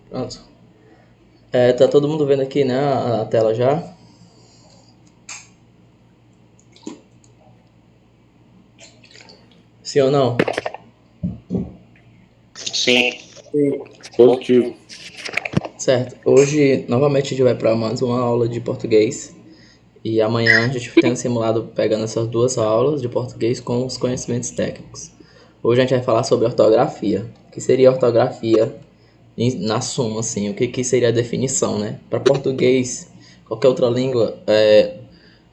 Pronto. Tá todo mundo vendo aqui, né, a tela já? Sim ou não? Sim. Positivo. Certo. Hoje, novamente, a gente vai para mais uma aula de português. E amanhã a gente tem um simulado pegando essas duas aulas de português com os conhecimentos técnicos. Hoje a gente vai falar sobre ortografia. O que seria ortografia na suma, assim? O que seria a definição, né? Para português, qualquer outra língua,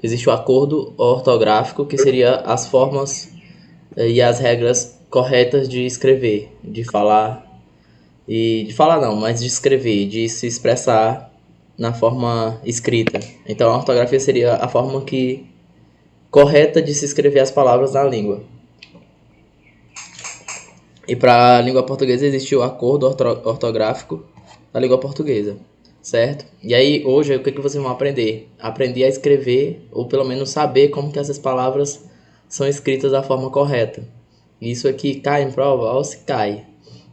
existe o acordo ortográfico, que seria as formas e as regras corretas de escrever, de falar, e de falar não, mas de escrever, de se expressar na forma escrita. Então a ortografia seria a forma correta de se escrever as palavras na língua. E para a língua portuguesa existe o acordo ortográfico da língua portuguesa, certo? E aí hoje o que vocês vão aprender? Aprender a escrever, ou pelo menos saber como que essas palavras são escritas da forma correta. Isso aqui cai em prova, ou se cai,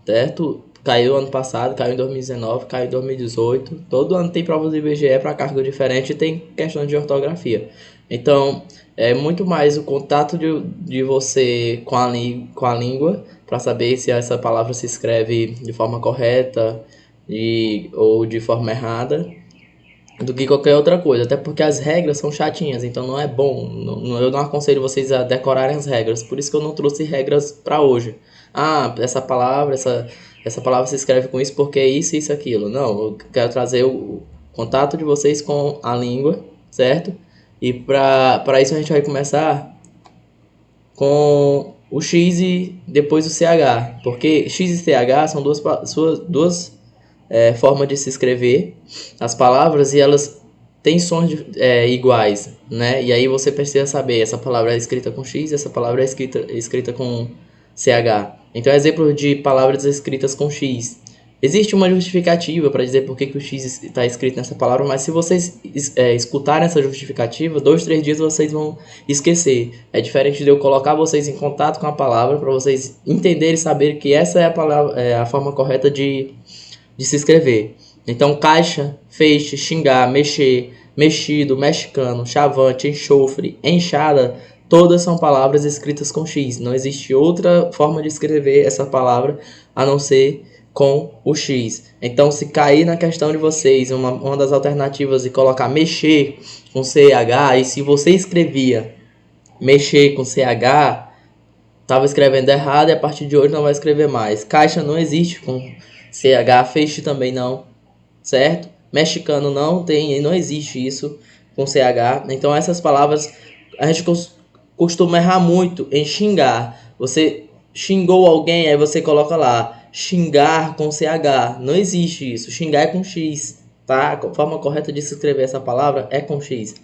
certo? Caiu ano passado, caiu em 2019, caiu em 2018. Todo ano tem provas do IBGE para cargo diferente e tem questão de ortografia. Então, é muito mais o contato de você com a língua para saber se essa palavra se escreve de forma correta ou de forma errada do que qualquer outra coisa. Até porque as regras são chatinhas, então não é bom. Eu não aconselho vocês a decorarem as regras. Por isso que eu não trouxe regras para hoje. Ah, essa palavra se escreve com isso porque é isso, isso, aquilo. Não, eu quero trazer o contato de vocês com a língua, certo? E para isso a gente vai começar com o X e depois o CH. Porque X e CH são duas formas de se escrever as palavras e elas têm sons iguais, né? E aí você precisa saber, essa palavra é escrita com X, essa palavra é escrita com CH. Então, exemplo de palavras escritas com X. Existe uma justificativa para dizer por que o X está escrito nessa palavra, mas se vocês escutarem essa justificativa, 2, 3 dias vocês vão esquecer. É diferente de eu colocar vocês em contato com a palavra para vocês entenderem e saberem que essa é a palavra, a forma correta de se escrever. Então, caixa, feixe, xingar, mexer, mexido, mexicano, chavante, enxofre, enxada, todas são palavras escritas com X. Não existe outra forma de escrever essa palavra a não ser com o X. Então, se cair na questão de vocês, uma das alternativas de colocar mexer com CH, e se você escrevia mexer com CH, estava escrevendo errado e a partir de hoje não vai escrever mais. Caixa não existe com CH, feixe também não, certo? Mexicano não existe isso com CH. Então essas palavras a gente costuma errar muito em xingar. Você xingou alguém, aí você coloca lá xingar com CH. Não existe isso. Xingar é com X, tá? A forma correta de se escrever essa palavra é com X.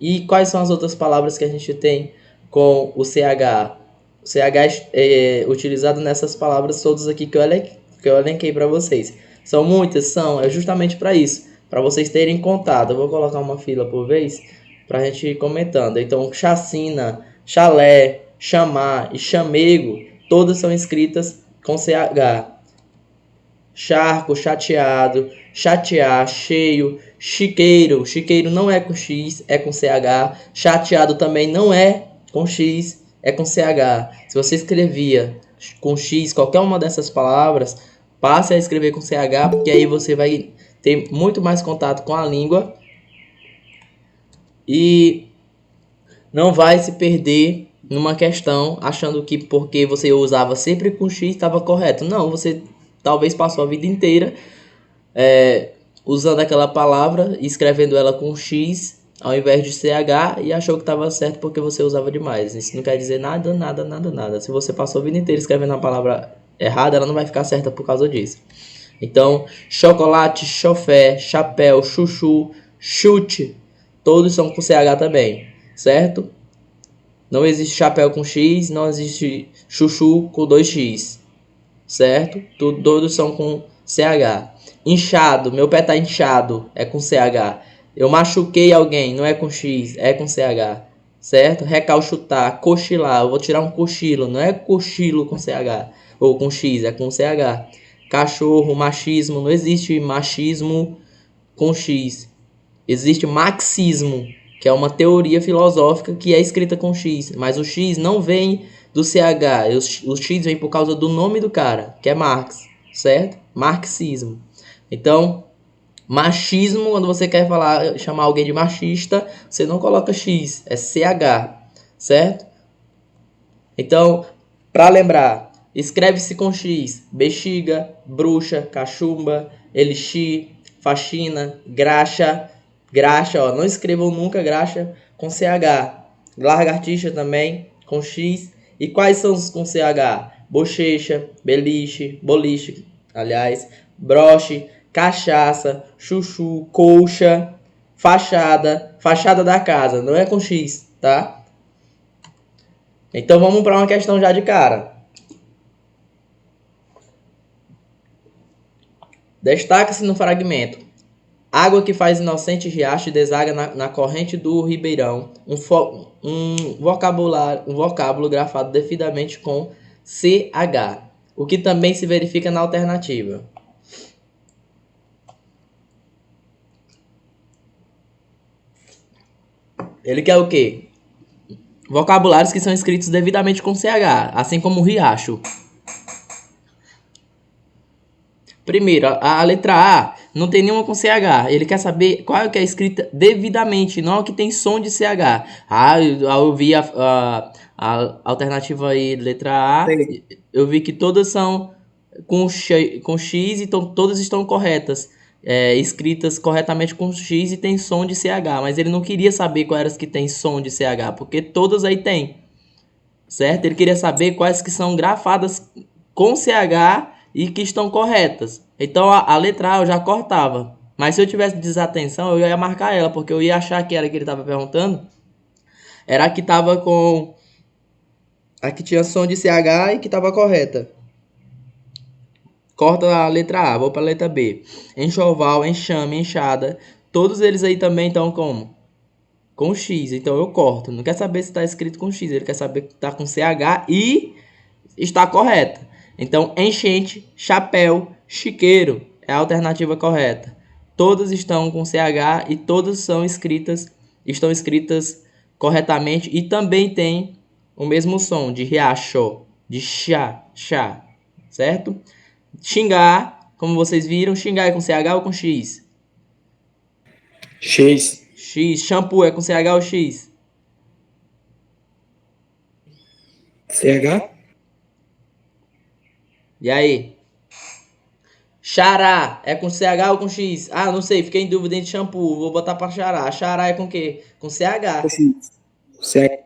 E quais são as outras palavras que a gente tem com o CH? O CH é utilizado nessas palavras todas aqui que eu elenquei para vocês. São muitas? São. É justamente para isso. Para vocês terem contado. Eu vou colocar uma fila por vez para a gente ir comentando. Então, chacina, chalé, chamar e chamego, todas são escritas com CH. Charco, chateado, chatear, cheio, chiqueiro. Chiqueiro não é com X, é com CH. Chateado também não é com X, é com CH. Se você escrevia com X qualquer uma dessas palavras, passe a escrever com CH, porque aí você vai ter muito mais contato com a língua e não vai se perder numa questão achando que porque você usava sempre com X estava correto. Não, você talvez passou a vida inteira usando aquela palavra, escrevendo ela com X ao invés de CH e achou que estava certo porque você usava demais. Isso não quer dizer nada, nada, nada, nada. Se você passou a vida inteira escrevendo a palavra errada, ela não vai ficar certa por causa disso. Então, chocolate, chofé, chapéu, chuchu, chute, todos são com CH também, certo? Não existe chapéu com X, não existe chuchu com 2X, certo? Todos são com CH. Inchado, meu pé tá inchado, é com CH. Eu machuquei alguém, não é com X, é com CH, certo? Recalchutar, cochilar, eu vou tirar um cochilo, não é cochilo com CH ou com X, é com CH. cachorro, machismo. Não existe machismo com X. Existe marxismo, que é uma teoria filosófica que é escrita com X. Mas o X não vem do CH. O X vem por causa do nome do cara, que é Marx, certo? Marxismo. Então, machismo, quando você quer chamar alguém de machista, você não coloca X, é CH, certo? Então, para lembrar, escreve-se com X: bexiga, bruxa, cachumba, elixir, faxina, graxa. Graxa, ó, não escrevam nunca graxa com CH. Lagartixa também, com X. E quais são os com CH? Bochecha, beliche, boliche, aliás, broche, cachaça, chuchu, colcha, fachada, fachada da casa, não é com X, tá? Então vamos para uma questão já de cara. Destaca-se no fragmento: água que faz inocente riacho e deságua na corrente do ribeirão. Um vocábulo grafado devidamente com CH, o que também se verifica na alternativa. Ele quer o quê? Vocabulários que são escritos devidamente com CH, assim como riacho. Primeiro, a letra A não tem nenhuma com CH. Ele quer saber qual é que é escrita devidamente, não é o que tem som de CH. Eu vi a alternativa aí, letra A. Sim. Eu vi que todas são com X, então todas estão corretas. Escritas corretamente com X e tem som de CH. Mas ele não queria saber quais eram as que tem som de CH, porque todas aí tem. Certo? Ele queria saber quais que são grafadas com CH e que estão corretas. Então a letra A eu já cortava. Mas se eu tivesse desatenção, eu ia marcar ela, porque eu ia achar que era que ele estava perguntando. Era a que estava com... a que tinha som de CH e que estava correta. Corta a letra A, vou para a letra B. Enxoval, enxame, enxada. Todos eles aí também estão como? Com X. Então eu corto. Não quer saber se está escrito com X. Ele quer saber que está com CH e está correta. Então, enchente, chapéu, chiqueiro é a alternativa correta. Todas estão com CH e todas estão escritas corretamente e também tem o mesmo som de riacho, de chá, certo? Xingar, como vocês viram, xingar é com CH ou com X? X. X. Shampoo é com CH ou X? CH. E aí? Xará é com CH ou com X? Ah, não sei, fiquei em dúvida entre shampoo. Vou botar pra xará. Xará é com o quê? Com CH. CH.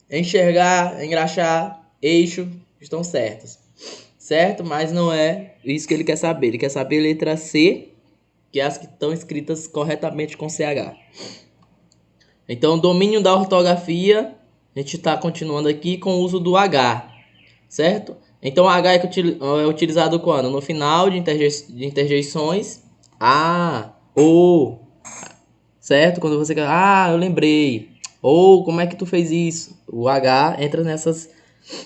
Enxergar, engraxar, eixo, estão certos. Certo? Mas não é isso que ele quer saber. Ele quer saber a letra C, que é as que estão escritas corretamente com CH. Então, domínio da ortografia, a gente está continuando aqui com o uso do H, certo? Então, o H é utilizado quando? No final de interjeições, A, O, certo? Quando você quer, eu lembrei. Ou, como é que tu fez isso? O H entra nessas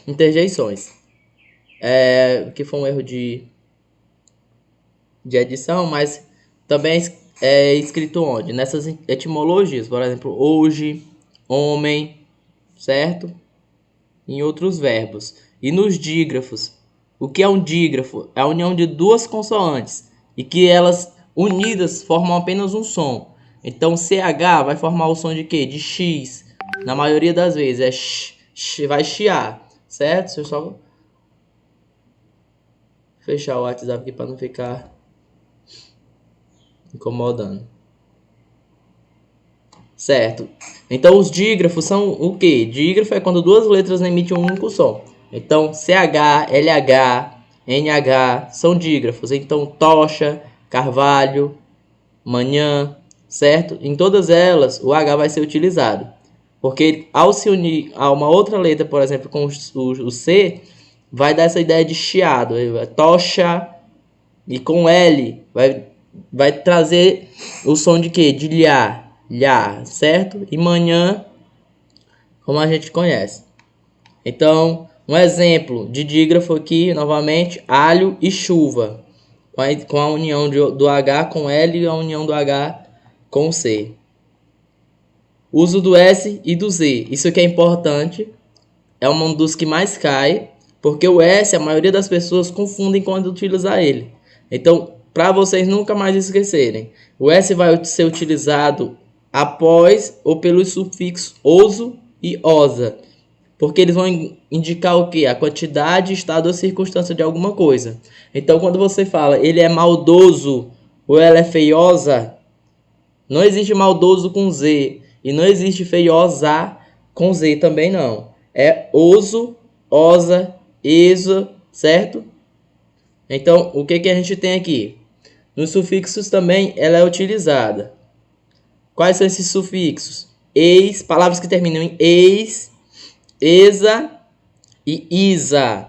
interjeições. Que foi um erro de edição, mas também é escrito onde? Nessas etimologias, por exemplo, hoje, homem, certo? Em outros verbos. E nos dígrafos. O que é um dígrafo? É a união de duas consoantes e que elas unidas formam apenas um som. Então CH vai formar o som de quê? De X. Na maioria das vezes é vai chiar, certo? Deixa eu só fechar o WhatsApp aqui para não ficar incomodando. Certo. Então os dígrafos são o quê? Dígrafo é quando duas letras emitem um único som. Então CH, LH, NH são dígrafos. Então tocha, carvalho, manhã, certo? Em todas elas o H vai ser utilizado. Porque ao se unir a uma outra letra, por exemplo, com o C, vai dar essa ideia de chiado. Tocha, e com L vai trazer o som de quê? De lhá, certo? E manhã, como a gente conhece. Então, Um exemplo de dígrafo aqui, novamente, alho e chuva. Com a união do H com L e a união do H com C. Uso do S e do Z. Isso aqui é importante. É um dos que mais cai. Porque o S, a maioria das pessoas confundem quando utilizar ele. Então, para vocês nunca mais esquecerem, o S vai ser utilizado após ou pelos sufixos oso e osa. Porque eles vão indicar o que? A quantidade, estado ou circunstância de alguma coisa. Então, quando você fala ele é maldoso ou ela é feiosa, não existe maldoso com Z. E não existe feiosa com Z também não. É oso, osa, eso, certo? Então, o que a gente tem aqui? Nos sufixos também ela é utilizada. Quais são esses sufixos? Eis, palavras que terminam em eis, exa e isa.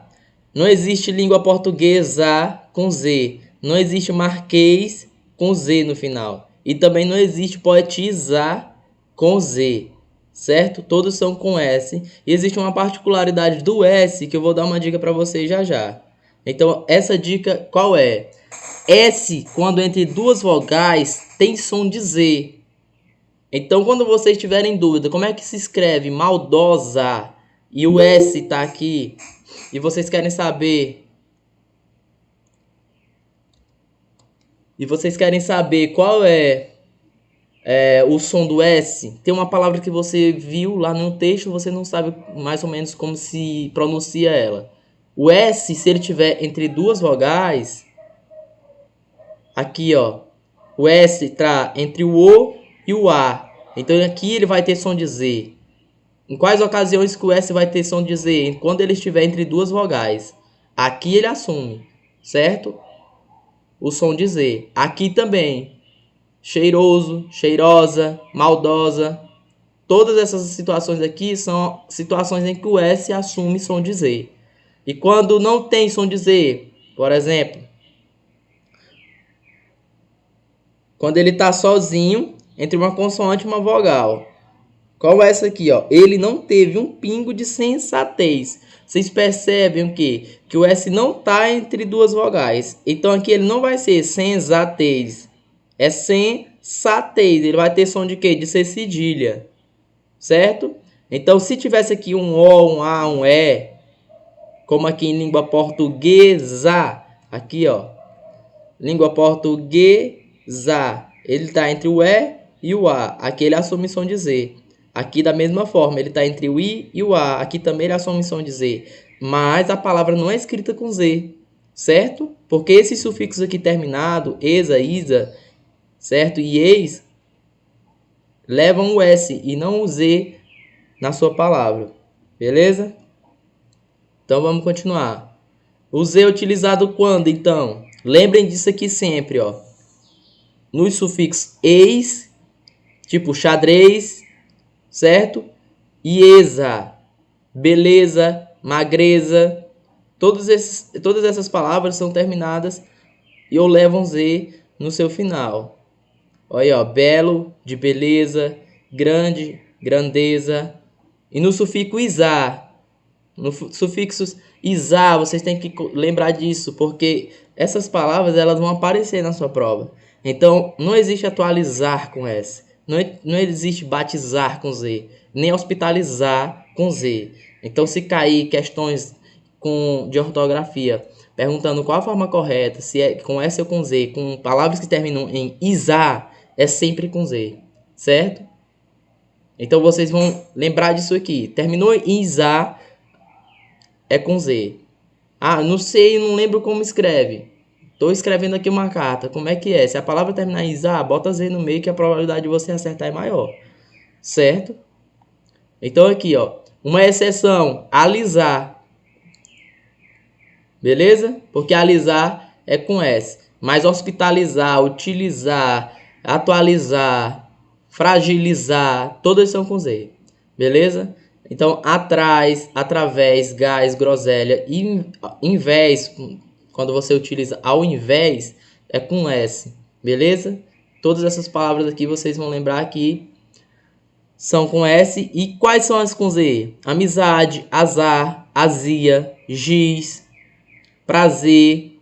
Não existe língua portuguesa com Z. Não existe marquês com Z no final. E também não existe poetizar com Z. Certo? Todos são com S. E existe uma particularidade do S que eu vou dar uma dica para vocês já já. Então, essa dica qual é? S, quando entre duas vogais, tem som de Z. Então, quando vocês tiverem dúvida, como é que se escreve maldosa e o S tá aqui, e vocês querem saber qual é o som do S, tem uma palavra que você viu lá no texto, você não sabe mais ou menos como se pronuncia ela. O S, se ele tiver entre duas vogais, aqui ó, o S está entre o O e o A. Então aqui ele vai ter som de Z. Em quais ocasiões que o S vai ter som de Z? Quando ele estiver entre duas vogais. Aqui ele assume, certo? O som de Z. Aqui também. Cheiroso, cheirosa, maldosa. Todas essas situações aqui são situações em que o S assume som de Z. E quando não tem som de Z, por exemplo, quando ele está sozinho entre uma consoante e uma vogal. Qual é essa aqui, ó? Ele não teve um pingo de sensatez. Vocês percebem o quê? Que o S não está entre duas vogais. Então aqui ele não vai ser sensatez. É sensatez. Ele vai ter som de quê? De ser cedilha. Certo? Então se tivesse aqui um O, um A, um E, como aqui em língua portuguesa, aqui ó, língua portuguesa, ele está entre o E e o A. Aqui ele assume som de Z. Aqui da mesma forma, ele está entre o I e o A. Aqui também ele assume som de Z. Mas a palavra não é escrita com Z, certo? Porque esses sufixos aqui terminado, exa, isa, certo? E eis, levam o S e não o Z na sua palavra. Beleza? Então vamos continuar. O Z é utilizado quando, então? Lembrem disso aqui sempre, ó. Nos sufixos eis, tipo xadrez, certo? Iesa, beleza, magreza. Todas essas palavras são terminadas e ou levam Z no seu final. Olha aí, ó, belo, de beleza, grande, grandeza. E no sufixo isar, no sufixo isar, vocês têm que lembrar disso, porque essas palavras elas vão aparecer na sua prova. Então, não existe atualizar com S. Não existe batizar com Z. Nem hospitalizar com Z. Então, se cair questões de ortografia, perguntando qual a forma correta, se é com S ou com Z, com palavras que terminam em isar, é sempre com Z. Certo? Então, vocês vão lembrar disso aqui. Terminou em isar, é com Z. Ah, não sei, não lembro como escreve. Estou escrevendo aqui uma carta. Como é que é? Se a palavra terminar em isar, bota Z no meio que a probabilidade de você acertar é maior. Certo? Então aqui, ó. Uma exceção, alisar. Beleza? Porque alisar é com S. Mas hospitalizar, utilizar, atualizar, fragilizar, todas são com Z. Beleza? Então, atrás, através, gás, groselha, invés, quando você utiliza ao invés, é com S, beleza? Todas essas palavras aqui vocês vão lembrar que são com S. E quais são as com Z? Amizade, azar, azia, giz, prazer,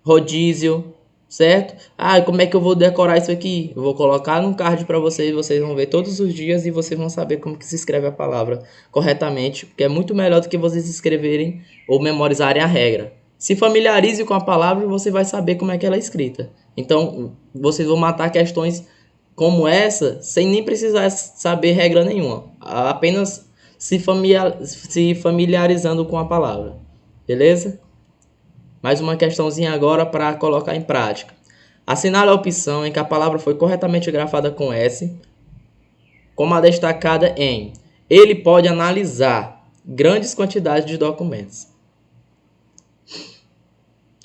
rodízio, certo? Ah, como é que eu vou decorar isso aqui? Eu vou colocar num card para vocês vão ver todos os dias e vocês vão saber como que se escreve a palavra corretamente, porque é muito melhor do que vocês escreverem ou memorizarem a regra. Se familiarize com a palavra, você vai saber como é que ela é escrita. Então, vocês vão matar questões como essa sem nem precisar saber regra nenhuma, apenas se familiarizando com a palavra, beleza? Mais uma questãozinha agora para colocar em prática. Assinale a opção em que a palavra foi corretamente grafada com S, como a destacada em: ele pode analisar grandes quantidades de documentos.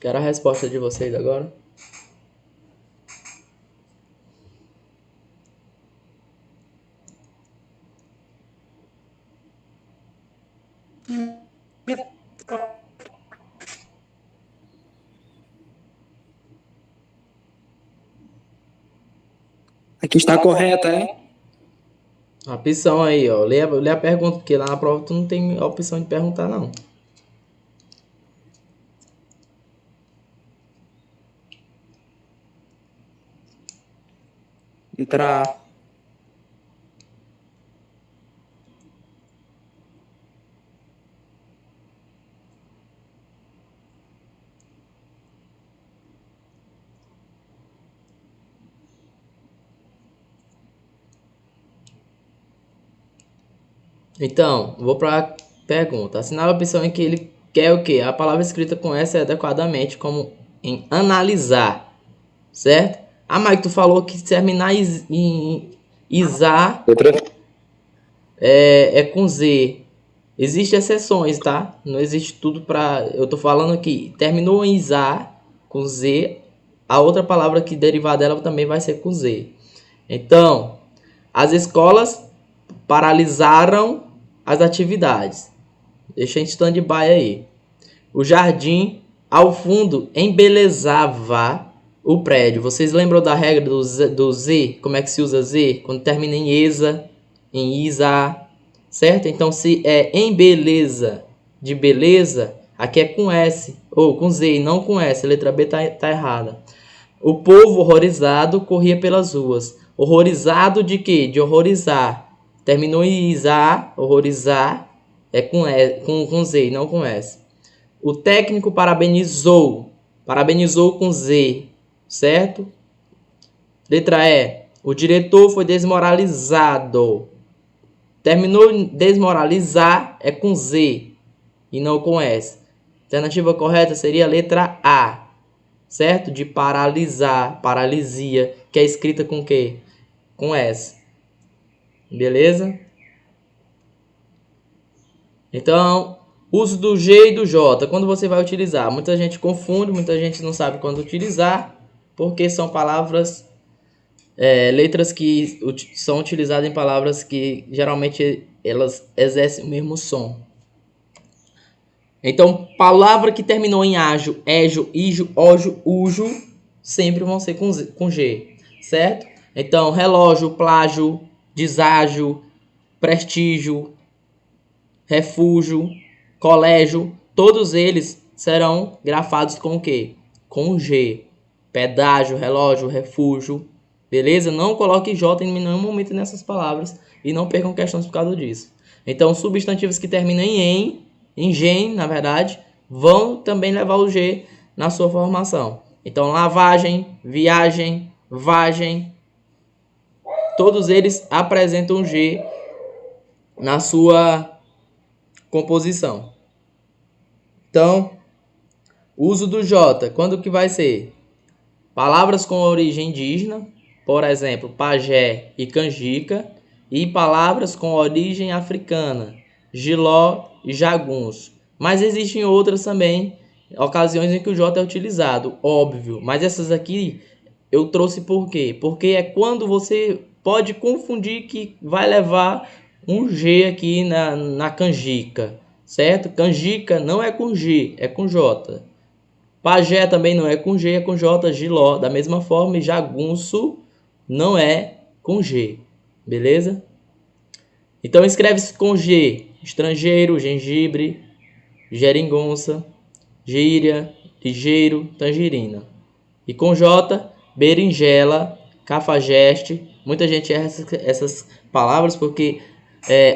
Quero a resposta de vocês agora. Aqui está correta, é? A opção aí, ó. Lê a pergunta, porque lá na prova tu não tem a opção de perguntar, não. Entrar. Então, vou para a pergunta. Assinale a opção em que ele quer o quê? A palavra escrita com S é adequadamente, como em analisar, certo? Ah, Mike, tu falou que terminar em isar Letra. é com Z. Existem exceções, tá? Não existe tudo para. Eu tô falando aqui. Terminou em isar com Z. A outra palavra que derivar dela também vai ser com Z. Então, as escolas paralisaram as atividades. Deixa em stand-by aí. O jardim, ao fundo, embelezava o prédio. Vocês lembram da regra do Z? Como é que se usa Z? Quando termina em ESA, em ISA, certo? Então, se é em beleza, de beleza, aqui é com S, ou com Z e não com S. A letra B tá errada. O povo horrorizado corria pelas ruas. Horrorizado de quê? De horrorizar. Terminou em isar, horrorizar, é com Z e não com S. O técnico parabenizou. Parabenizou com Z, certo? Letra E. O diretor foi desmoralizado. Terminou em desmoralizar, é com Z e não com S. Alternativa correta seria a letra A, certo? De paralisar, paralisia, que é escrita com quê? Com S. Beleza? Então, uso do G e do J. Quando você vai utilizar? Muita gente confunde, muita gente não sabe quando utilizar, porque são palavras, letras que são utilizadas em palavras que geralmente elas exercem o mesmo som. Então, palavra que terminou em ágio, égio, ígio, ógio, ujo, sempre vão ser com G, certo? Então, relógio, plágio, deságio, prestígio, refúgio, colégio, todos eles serão grafados com o quê? Com G. Pedágio, relógio, refúgio, beleza? Não coloque J em nenhum momento nessas palavras e não percam questões por causa disso. Então, substantivos que terminam em gen, na verdade, vão também levar o G na sua formação. Então, lavagem, viagem, vagem, todos eles apresentam G na sua composição. Então, uso do J, quando que vai ser? Palavras com origem indígena, por exemplo, pajé e canjica, e palavras com origem africana, giló e jagunço. Mas existem outras também, ocasiões em que o J é utilizado, óbvio. Mas essas aqui eu trouxe por quê? Porque é quando você pode confundir que vai levar um G aqui na canjica, certo? Canjica não é com G, é com J. Pajé também não é com G, é com J. Giló, da mesma forma, e jagunço não é com G. Beleza? Então escreve-se com G: estrangeiro, gengibre, geringonça, gíria, ligeiro, tangerina. E com J: berinjela, cafajeste. Muita gente erra essas palavras porque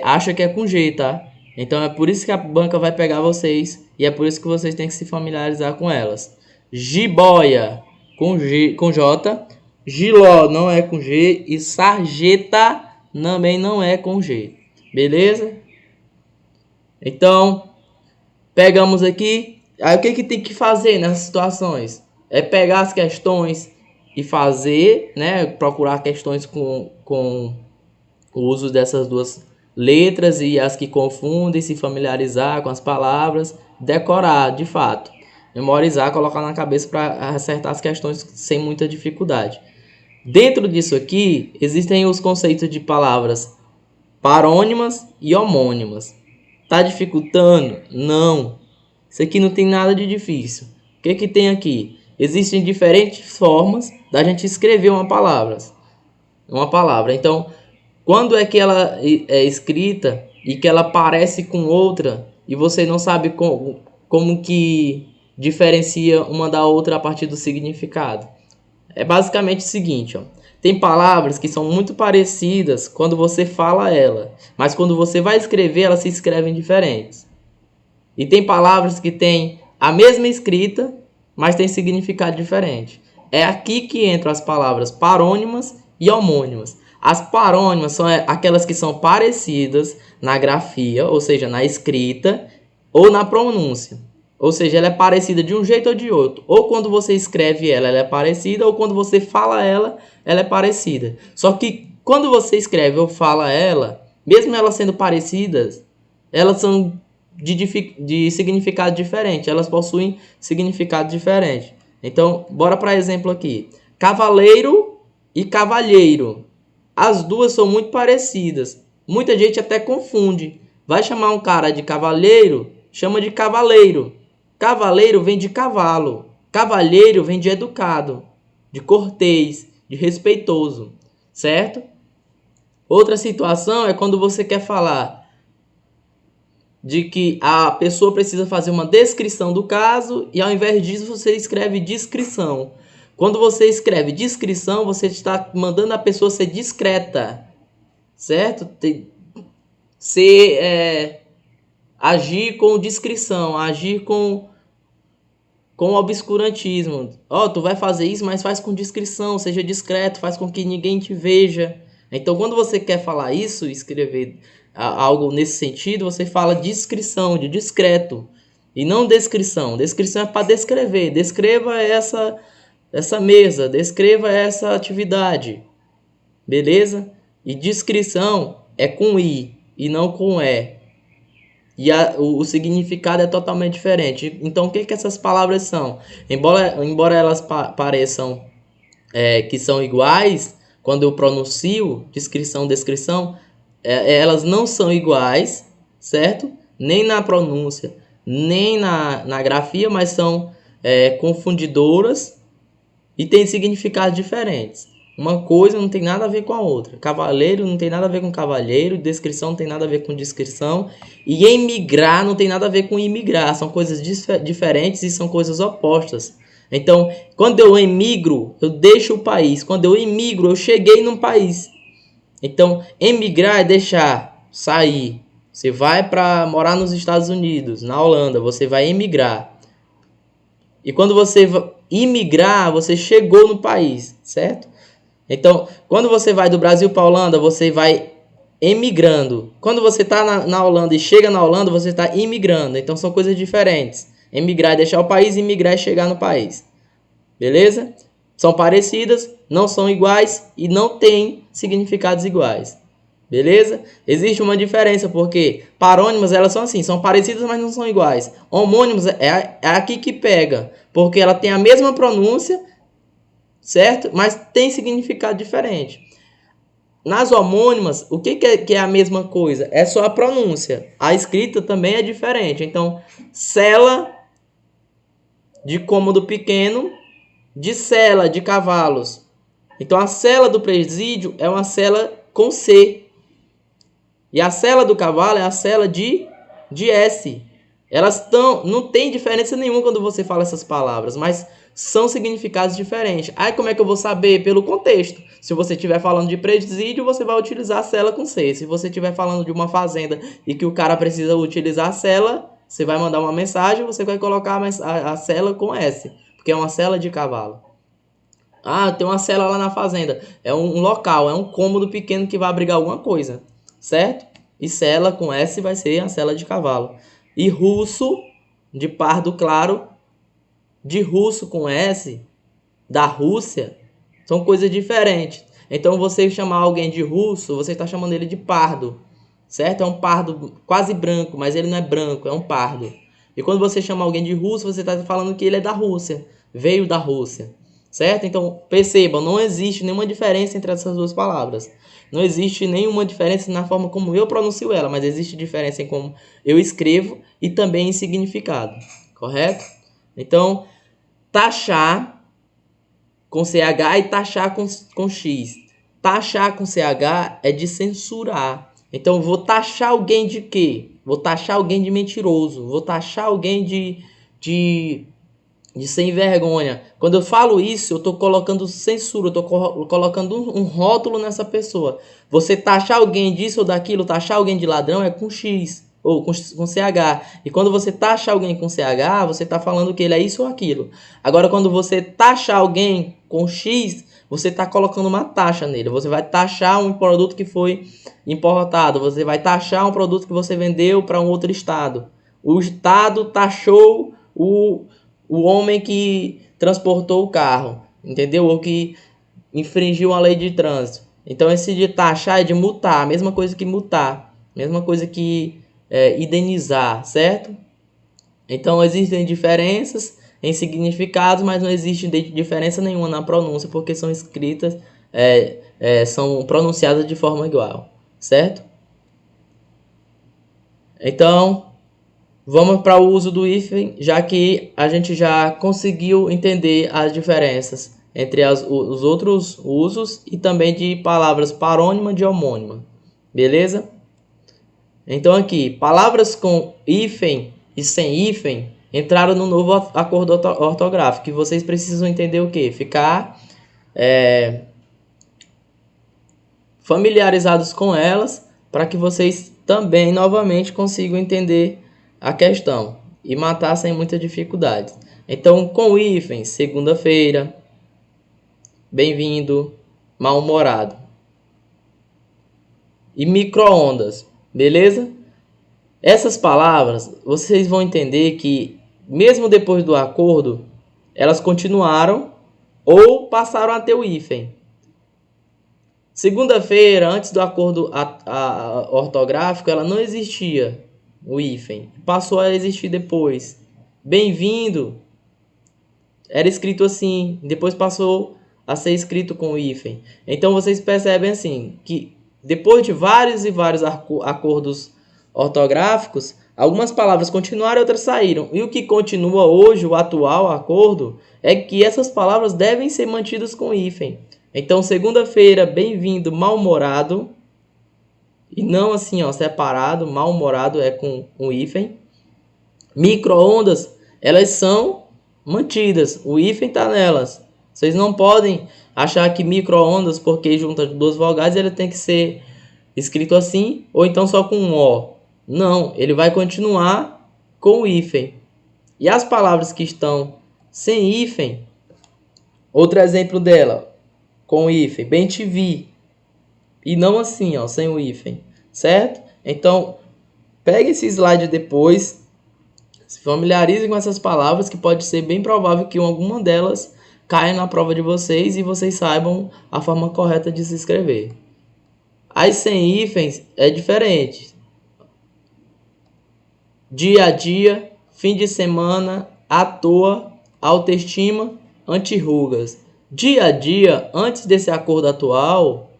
acha que é com G, tá? Então é por isso que a banca vai pegar vocês e é por isso que vocês têm que se familiarizar com elas. Jiboia com J, Giló não é com G e sarjeta também não é com G. Beleza? Então, pegamos aqui. Aí o que tem que fazer nessas situações? É pegar as questões e fazer, né? Procurar questões com o uso dessas duas letras e as que confundem, se familiarizar com as palavras, decorar de fato, memorizar, colocar na cabeça para acertar as questões sem muita dificuldade. Dentro disso aqui, existem os conceitos de palavras parônimas e homônimas. Tá dificultando? Não. Isso aqui não tem nada de difícil. O que tem aqui? Existem diferentes formas da gente escrever uma palavra. Então, quando é que ela é escrita e que ela parece com outra e você não sabe como que diferencia uma da outra a partir do significado? É basicamente o seguinte, ó. Tem palavras que são muito parecidas quando você fala ela, mas quando você vai escrever, elas se escrevem diferentes. E tem palavras que têm a mesma escrita, mas tem significado diferente. É aqui que entram as palavras parônimas e homônimas. As parônimas são aquelas que são parecidas na grafia, ou seja, na escrita, ou na pronúncia. Ou seja, ela é parecida de um jeito ou de outro. Ou quando você escreve ela é parecida, ou quando você fala ela é parecida. Só que quando você escreve ou fala ela, mesmo elas sendo parecidas, elas são de significado diferente. Elas possuem significado diferente. Então, bora para exemplo aqui. Cavaleiro e cavalheiro. As duas são muito parecidas. Muita gente até confunde. Vai chamar um cara de cavalheiro, chama de cavaleiro. Cavaleiro vem de cavalo. Cavalheiro vem de educado, de cortês, de respeitoso, certo? Outra situação é quando você quer falar de que a pessoa precisa fazer uma descrição do caso e ao invés disso você escreve descrição. Quando você escreve descrição, você está mandando a pessoa ser discreta, certo? Agir com discrição, agir com obscurantismo. Tu vai fazer isso, mas faz com discrição, seja discreto, faz com que ninguém te veja. Então, quando você quer falar isso, escrever algo nesse sentido, você fala discrição, de discreto, e não descrição. Descrição é para descrever. Descreva essa mesa, descreva essa atividade. Beleza? E descrição é com I e não com E. E o significado é totalmente diferente. Então, o que essas palavras são? Embora elas pareçam que são iguais, quando eu pronuncio descrição, descrição, elas não são iguais, certo? Nem na pronúncia, nem na grafia, mas são confundidoras e têm significados diferentes. Uma coisa não tem nada a ver com a outra. Cavaleiro não tem nada a ver com cavalheiro. Descrição não tem nada a ver com descrição. E emigrar não tem nada a ver com imigrar. São coisas diferentes e são coisas opostas. Então, quando eu emigro, eu deixo o país. Quando eu emigro, eu cheguei num país. Então, emigrar é deixar, sair. Você vai para morar nos Estados Unidos, na Holanda, você vai emigrar. E quando você imigrar, você chegou no país, certo? Então, quando você vai do Brasil para a Holanda, você vai emigrando. Quando você está na Holanda e chega na Holanda, você está imigrando. Então, são coisas diferentes. Emigrar é deixar o país, imigrar é chegar no país. Beleza? São parecidas, não são iguais e não têm significados iguais. Beleza? Existe uma diferença, porque parônimas, elas são assim, são parecidas, mas não são iguais. Homônimos é aqui que pega, porque ela tem a mesma pronúncia, certo? Mas tem significado diferente. Nas homônimas, o que é a mesma coisa? É só a pronúncia. A escrita também é diferente. Então, cela de cômodo pequeno, de cela de cavalos. Então, a cela do presídio é uma cela com C. E a cela do cavalo é a cela de S. Elas não tem diferença nenhuma quando você fala essas palavras, mas são significados diferentes. Aí como é que eu vou saber? Pelo contexto. Se você estiver falando de presídio, você vai utilizar a cela com C. Se você estiver falando de uma fazenda e que o cara precisa utilizar a cela, você vai mandar uma mensagem, você vai colocar a cela com S, porque é uma cela de cavalo. Ah, tem uma cela lá na fazenda. É um local, é um cômodo pequeno que vai abrigar alguma coisa, certo? E cela com S vai ser a cela de cavalo. E russo, de pardo claro, de russo com S, da Rússia, são coisas diferentes. Então, você chamar alguém de russo, você está chamando ele de pardo, certo? É um pardo quase branco, mas ele não é branco, é um pardo. E quando você chama alguém de russo, você está falando que ele é da Rússia, veio da Rússia, certo? Então, percebam, não existe nenhuma diferença entre essas duas palavras. Não existe nenhuma diferença na forma como eu pronuncio ela, mas existe diferença em como eu escrevo e também em significado, correto? Então, taxar com CH e taxar com X. Taxar com CH é de censurar. Então, vou taxar alguém de quê? Vou taxar alguém de mentiroso. Vou taxar alguém de sem vergonha. Quando eu falo isso, eu estou colocando censura, eu estou colocando um rótulo nessa pessoa. Você taxar alguém disso ou daquilo, taxar alguém de ladrão é com X ou com CH. E quando você taxar alguém com CH, você está falando que ele é isso ou aquilo. Agora, quando você taxar alguém com X, você está colocando uma taxa nele. Você vai taxar um produto que foi importado. Você vai taxar um produto que você vendeu para um outro estado. O estado taxou o homem que transportou o carro, entendeu? Ou que infringiu a lei de trânsito. Então, esse de taxar é de multar, a mesma coisa que multar, mesma coisa que indenizar, certo? Então, existem diferenças em significados, mas não existe diferença nenhuma na pronúncia, porque são escritas, são pronunciadas de forma igual, certo? Então, vamos para o uso do hífen, já que a gente já conseguiu entender as diferenças entre os outros usos e também de palavras parônima e homônima. Beleza? Então aqui, palavras com hífen e sem hífen entraram no novo acordo ortográfico. E vocês precisam entender o quê? Ficar familiarizados com elas para que vocês também novamente consigam entender a questão e matar sem muita dificuldade. Então, com hífen, segunda-feira, bem-vindo, mal-humorado. E micro-ondas, beleza? Essas palavras, vocês vão entender que, mesmo depois do acordo, elas continuaram ou passaram a ter o hífen. Segunda-feira, antes do acordo ortográfico, ela não existia, o hífen. Passou a existir depois. Bem-vindo era escrito assim, depois passou a ser escrito com o hífen. Então vocês percebem assim que depois de vários e vários acordos ortográficos, algumas palavras continuaram e outras saíram. E o que continua hoje, o atual acordo, é que essas palavras devem ser mantidas com hífen. Então, segunda-feira, bem-vindo, mal-humorado. E não assim, ó, separado, mal-humorado é com um hífen. Micro-ondas, elas são mantidas, o hífen está nelas. Vocês não podem achar que micro-ondas, porque junta duas vogais, ele tem que ser escrito assim, ou então só com um O. Não, ele vai continuar com o hífen. E as palavras que estão sem hífen, outro exemplo dela, com o hífen, bem te vi. E não assim, ó, sem o hífen, certo? Então, pegue esse slide depois, se familiarize com essas palavras, que pode ser bem provável que alguma delas caia na prova de vocês e vocês saibam a forma correta de se escrever. As sem hífens é diferente. Dia a dia, fim de semana, à toa, autoestima, anti-rugas. Dia a dia, antes desse acordo atual,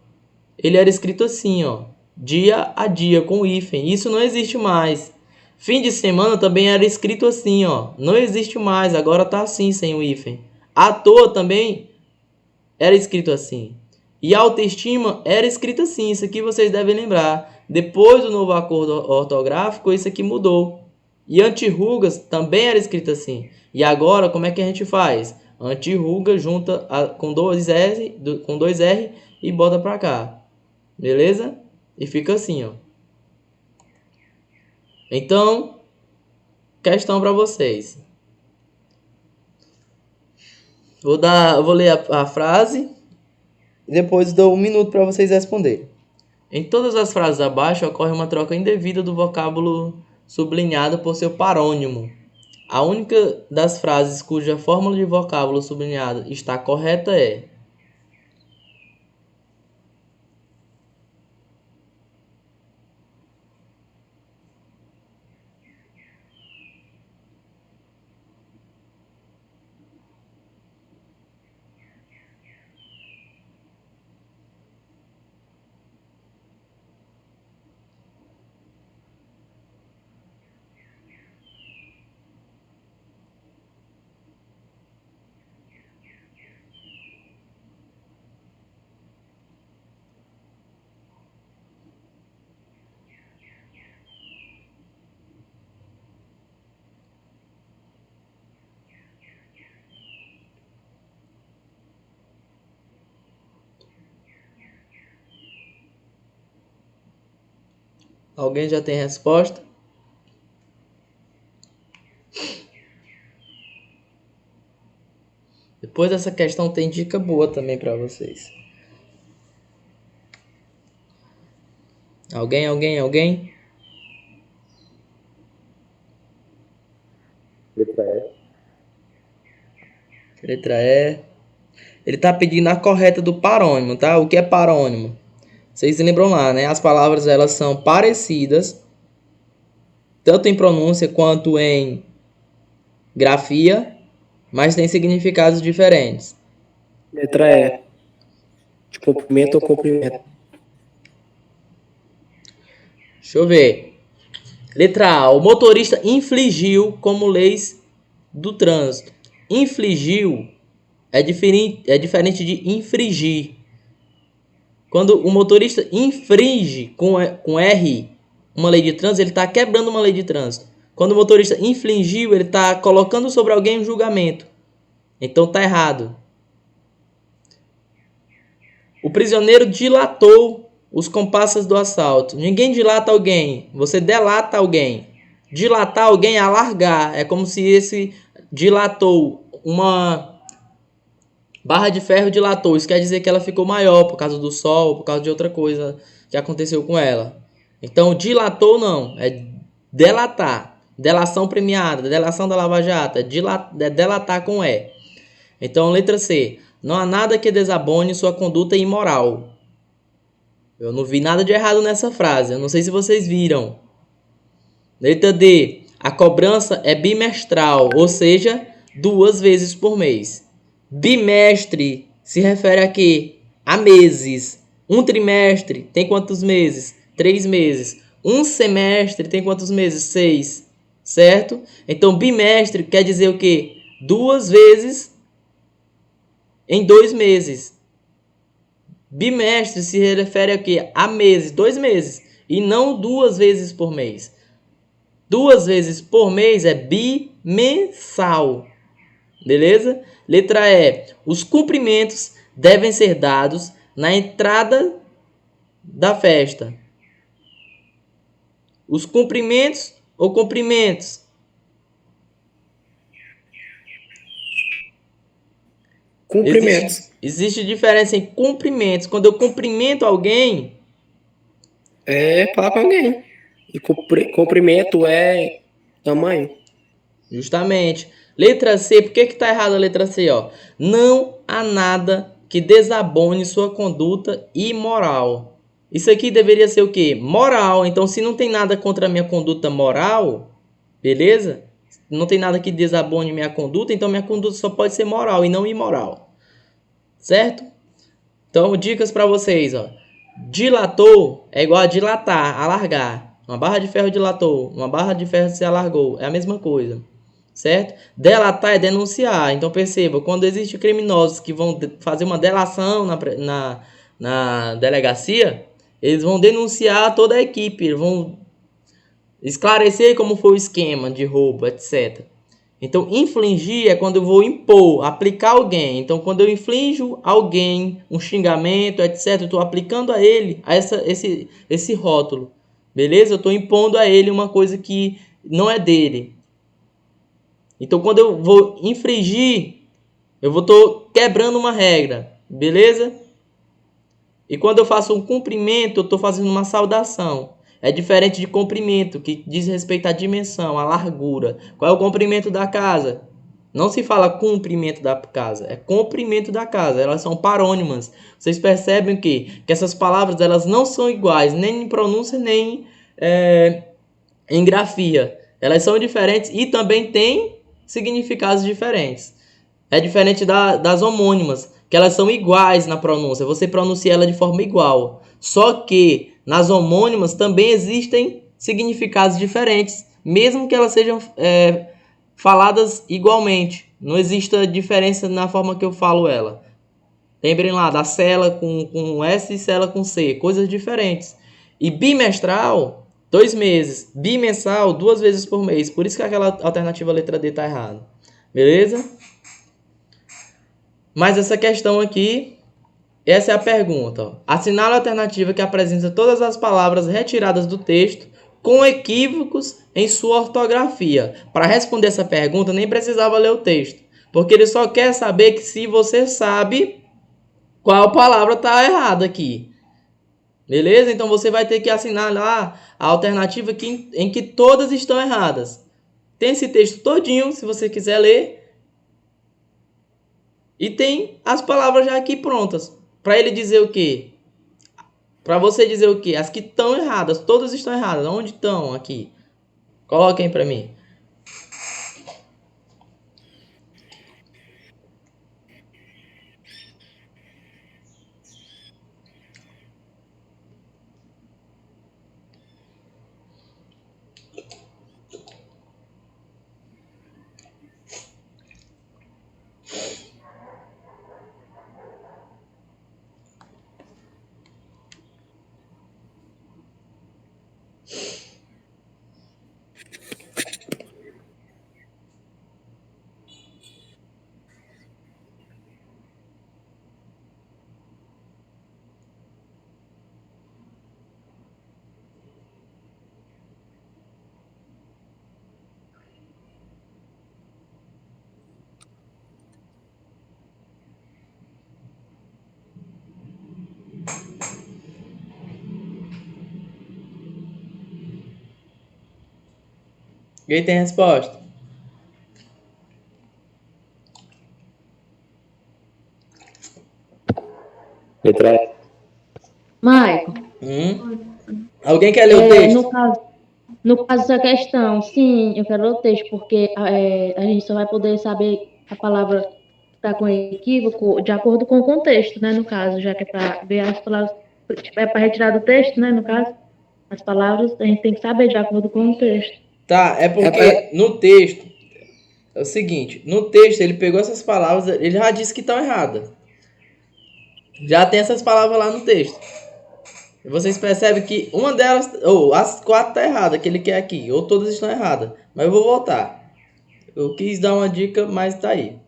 ele era escrito assim, ó, dia a dia, com hífen. Isso não existe mais. Fim de semana também era escrito assim, ó, não existe mais, agora tá assim, sem o hífen. À toa também era escrito assim. E autoestima era escrito assim, isso aqui vocês devem lembrar. Depois do novo acordo ortográfico, isso aqui mudou. E antirrugas também era escrito assim. E agora, como é que a gente faz? Antirruga junta com dois R e bota pra cá. Beleza? E fica assim, ó. Então, questão para vocês. Vou ler a frase e depois dou 1 minuto para vocês responderem. Em todas as frases abaixo ocorre uma troca indevida do vocábulo sublinhado por seu parônimo. A única das frases cuja fórmula de vocábulo sublinhado está correta é: alguém já tem resposta? Depois dessa questão tem dica boa também para vocês. Alguém? Letra E. Ele tá pedindo a correta do parônimo, tá? O que é parônimo? Vocês se lembram lá, né? As palavras elas são parecidas, tanto em pronúncia quanto em grafia, mas têm significados diferentes. Letra E. De comprimento ou comprimento. Deixa eu ver. Letra A. O motorista infligiu como leis do trânsito. Infligiu é diferente de infringir. Quando o motorista infringe com R uma lei de trânsito, ele está quebrando uma lei de trânsito. Quando o motorista infligiu, ele está colocando sobre alguém um julgamento. Então está errado. O prisioneiro dilatou os compassos do assalto. Ninguém dilata alguém, você delata alguém. Dilatar alguém é alargar. É como se esse dilatou uma barra de ferro, dilatou. Isso quer dizer que ela ficou maior por causa do sol, por causa de outra coisa que aconteceu com ela. Então, dilatou não, é delatar. Delação premiada, delação da Lava Jato, é delatar com E. Então, letra C. Não há nada que desabone sua conduta imoral. Eu não vi nada de errado nessa frase. Eu não sei se vocês viram. Letra D. A cobrança é bimestral, ou seja, 2 vezes por mês. Bimestre se refere a quê? A meses. Um trimestre tem quantos meses? 3 meses. Um semestre tem quantos meses? 6. Certo? Então, bimestre quer dizer o quê? 2 vezes em 2 meses. Bimestre se refere a quê? A meses, 2 meses. E não 2 vezes por mês. 2 vezes por mês é bimensal. Beleza? Letra E. Os cumprimentos devem ser dados na entrada da festa. Os cumprimentos ou cumprimentos? Cumprimentos. Existe diferença em cumprimentos. Quando eu cumprimento alguém, É falar com alguém. E comprimento é tamanho. justamente. Letra C, por que está errada a letra C? Ó? Não há nada que desabone sua conduta imoral. Isso aqui deveria ser o quê? Moral. Então, se não tem nada contra a minha conduta moral, beleza? Não tem nada que desabone minha conduta, então minha conduta só pode ser moral e não imoral. Certo? Então, dicas para vocês. Ó. Dilatou é igual a dilatar, alargar. Uma barra de ferro dilatou, uma barra de ferro se alargou. É a mesma coisa. Certo? Delatar é denunciar. Então perceba, quando existem criminosos que vão fazer uma delação na delegacia, eles vão denunciar toda a equipe, eles vão esclarecer como foi o esquema de roubo, etc. Então, infligir é quando eu vou impor, aplicar alguém. Então, quando eu inflijo alguém um xingamento, etc., eu estou aplicando a ele esse rótulo. Beleza? Eu estou impondo a ele uma coisa que não é dele. Então, quando eu vou infringir, eu vou estar quebrando uma regra. Beleza? E quando eu faço um cumprimento, eu estou fazendo uma saudação. É diferente de comprimento, que diz respeito à dimensão, à largura. Qual é o comprimento da casa? Não se fala comprimento da casa, é comprimento da casa. Elas são parônimas. Vocês percebem que essas palavras elas não são iguais, nem em pronúncia, nem em grafia. Elas são diferentes e também têm significados diferentes. É diferente das homônimas, que elas são iguais na pronúncia. Você pronuncia ela de forma igual. Só que nas homônimas também existem significados diferentes, mesmo que elas sejam faladas igualmente. Não existe diferença na forma que eu falo ela. Lembrem lá da cela com S e cela com C, coisas diferentes. E bimestral, 2 meses. Bimensal, 2 vezes por mês. Por isso que aquela alternativa letra D está errada. Beleza? Mas essa questão aqui, essa é a pergunta. Assinale a alternativa que apresenta todas as palavras retiradas do texto com equívocos em sua ortografia. Para responder essa pergunta, nem precisava ler o texto, porque ele só quer saber que se você sabe qual palavra está errada aqui. Beleza? Então você vai ter que assinar lá a alternativa em que todas estão erradas. Tem esse texto todinho, se você quiser ler. E tem as palavras já aqui prontas. Para ele dizer o quê? Para você dizer o quê? As que estão erradas. Todas estão erradas. Onde estão aqui? Coloquem para mim. Quem tem resposta? Letra E. Michael, Alguém quer ler o texto? no caso dessa questão, sim, eu quero ler o texto, porque a gente só vai poder saber a palavra que está com equívoco de acordo com o contexto, né, no caso, já que é para ver as palavras, é para retirar do texto, né, no caso, as palavras a gente tem que saber de acordo com o texto. Tá, é porque no texto é o seguinte, no texto ele pegou essas palavras, ele já disse que estão erradas. Já tem essas palavras lá no texto. E vocês percebem que uma delas, ou as 4 tá errada, que ele quer aqui, ou todas estão erradas. Mas eu vou voltar. Eu quis dar uma dica, mas tá aí.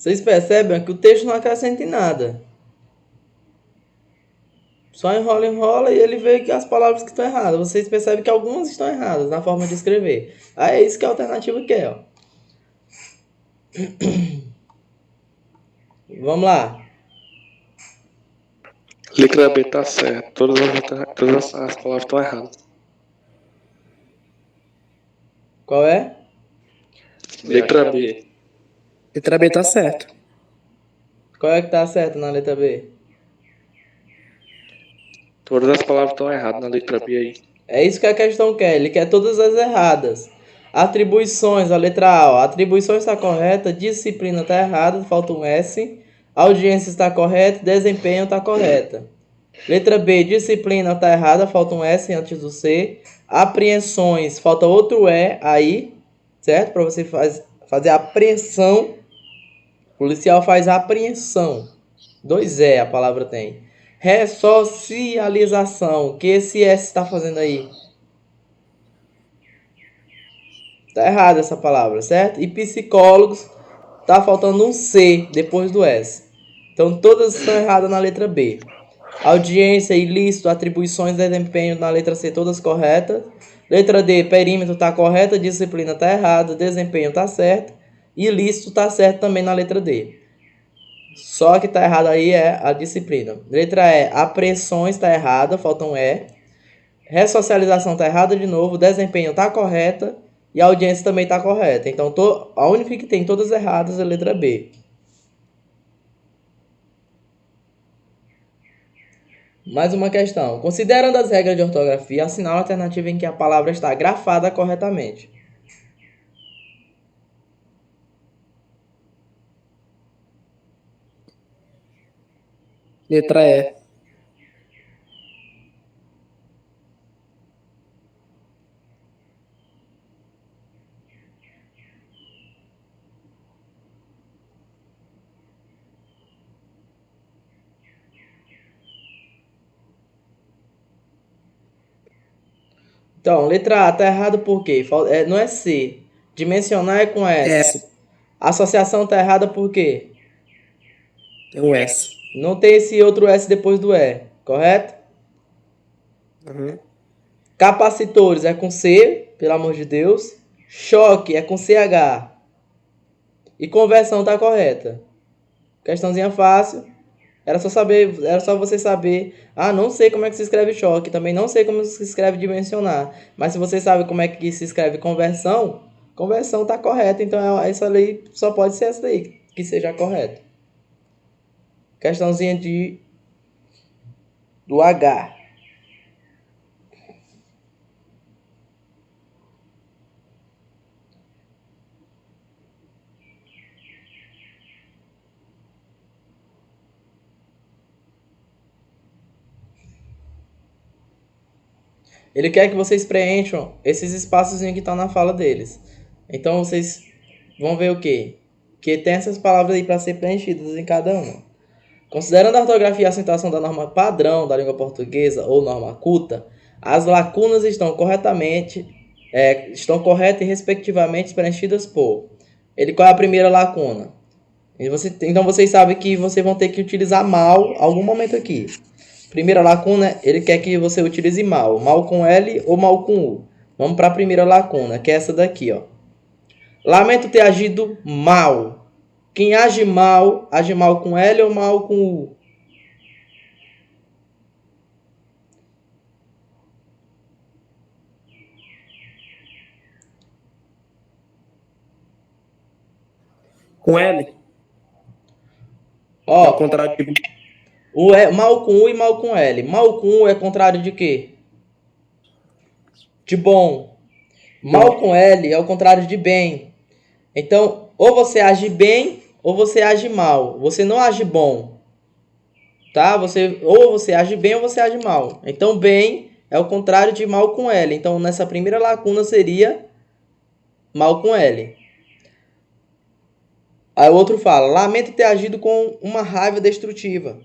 Vocês percebem que o texto não acrescenta em nada. Só enrola, enrola e ele vê que as palavras que estão erradas. Vocês percebem que algumas estão erradas na forma de escrever. Aí é isso que a alternativa quer, ó. Vamos lá. Letra B tá certa. Todas as palavras estão erradas. Qual é? Letra B. Letra B tá certo. Qual é que tá certo na letra B? Todas as palavras estão erradas na letra B aí. É isso que a questão quer. Ele quer todas as erradas. Atribuições, a letra A. Atribuições está correta, disciplina está errada, falta um S. Audiência está correta, desempenho está correta. Letra B, disciplina está errada, falta um S antes do C. Apreensões, falta outro E aí, certo? Para você fazer a apreensão. O policial faz a apreensão. 2 E a palavra tem. Ressocialização. O que esse S está fazendo aí? Tá errada essa palavra, certo? E psicólogos, tá faltando um C depois do S. Então todas estão erradas na letra B. Audiência, ilícito, atribuições de desempenho na letra C, todas corretas. Letra D, perímetro tá correta, disciplina tá errada, desempenho tá certo. Ilícito tá certo também na letra D. Só que tá errado aí é a disciplina. Letra E, apreensões tá errada, falta um E. Ressocialização tá errada de novo, desempenho tá correta. E a audiência também está correta. Então, a única que tem todas erradas é a letra B. Mais uma questão. Considerando as regras de ortografia, assinale a alternativa em que a palavra está grafada corretamente. Letra E. Então, letra A está errado por quê? Não é C. Dimensionar é com S. S. Associação está errada por quê? Tem um S. Não tem esse outro S depois do E, correto? Uhum. Capacitores é com C, pelo amor de Deus. Choque é com CH. E conversão está correta. Questãozinha fácil. Era só você saber. Ah, não sei como é que se escreve choque. Também não sei como se escreve dimensionar. Mas se você sabe como é que se escreve conversão, conversão tá correta. Então essa lei só pode ser essa daí que seja correta. Questãozinha do H. Ele quer que vocês preencham esses espaços que estão na fala deles. Então vocês vão ver o quê? Que tem essas palavras aí para ser preenchidas em cada uma. Considerando a ortografia e a acentuação da norma padrão da língua portuguesa ou norma culta, as lacunas estão corretas e respectivamente preenchidas por. Qual é a primeira lacuna? Então vocês sabem que vocês vão ter que utilizar mal algum momento aqui. Primeira lacuna, ele quer que você utilize mal. Mal com L ou mal com U. Vamos para a primeira lacuna, que é essa daqui, ó. Lamento ter agido mal. Quem age mal com L ou mal com U? Com L. Ó, Ao contrário de... mal com U e mal com L. Mal com U é contrário de quê? De bom. Mal com L é o contrário de bem. Então, ou você age bem ou você age mal. Você não age bom. Tá? Ou você age bem ou você age mal. Então, bem é o contrário de mal com L. Então, nessa primeira lacuna seria mal com L. Aí o outro fala, lamento ter agido com uma raiva destrutiva.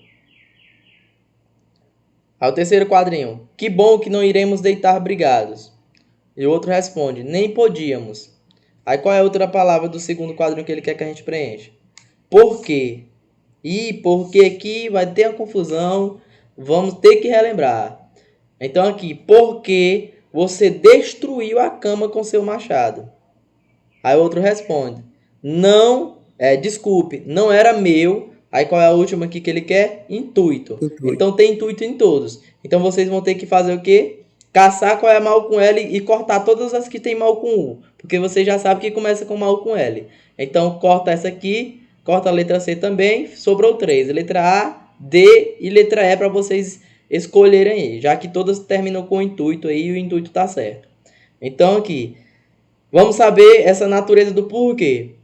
Aí o terceiro quadrinho, que bom que não iremos deitar brigados. E o outro responde, nem podíamos. Aí qual é a outra palavra do segundo quadrinho que ele quer que a gente preencha? por quê? E porque aqui vai ter a confusão, vamos ter que relembrar. Então aqui, porque você destruiu a cama com seu machado? Aí o outro responde, não, desculpe, não era meu. Aí qual é a última aqui que ele quer? Intuito. Então tem intuito em todos. Então vocês vão ter que fazer o quê? Caçar qual é mal com L e cortar todas as que tem mal com U. Porque você já sabe que começa com mal com L. Então corta essa aqui, corta a letra C também, sobrou 3. Letra A, D e letra E para vocês escolherem aí. Já que todas terminam com intuito aí e o intuito tá certo. Então aqui, vamos saber essa natureza do porquê.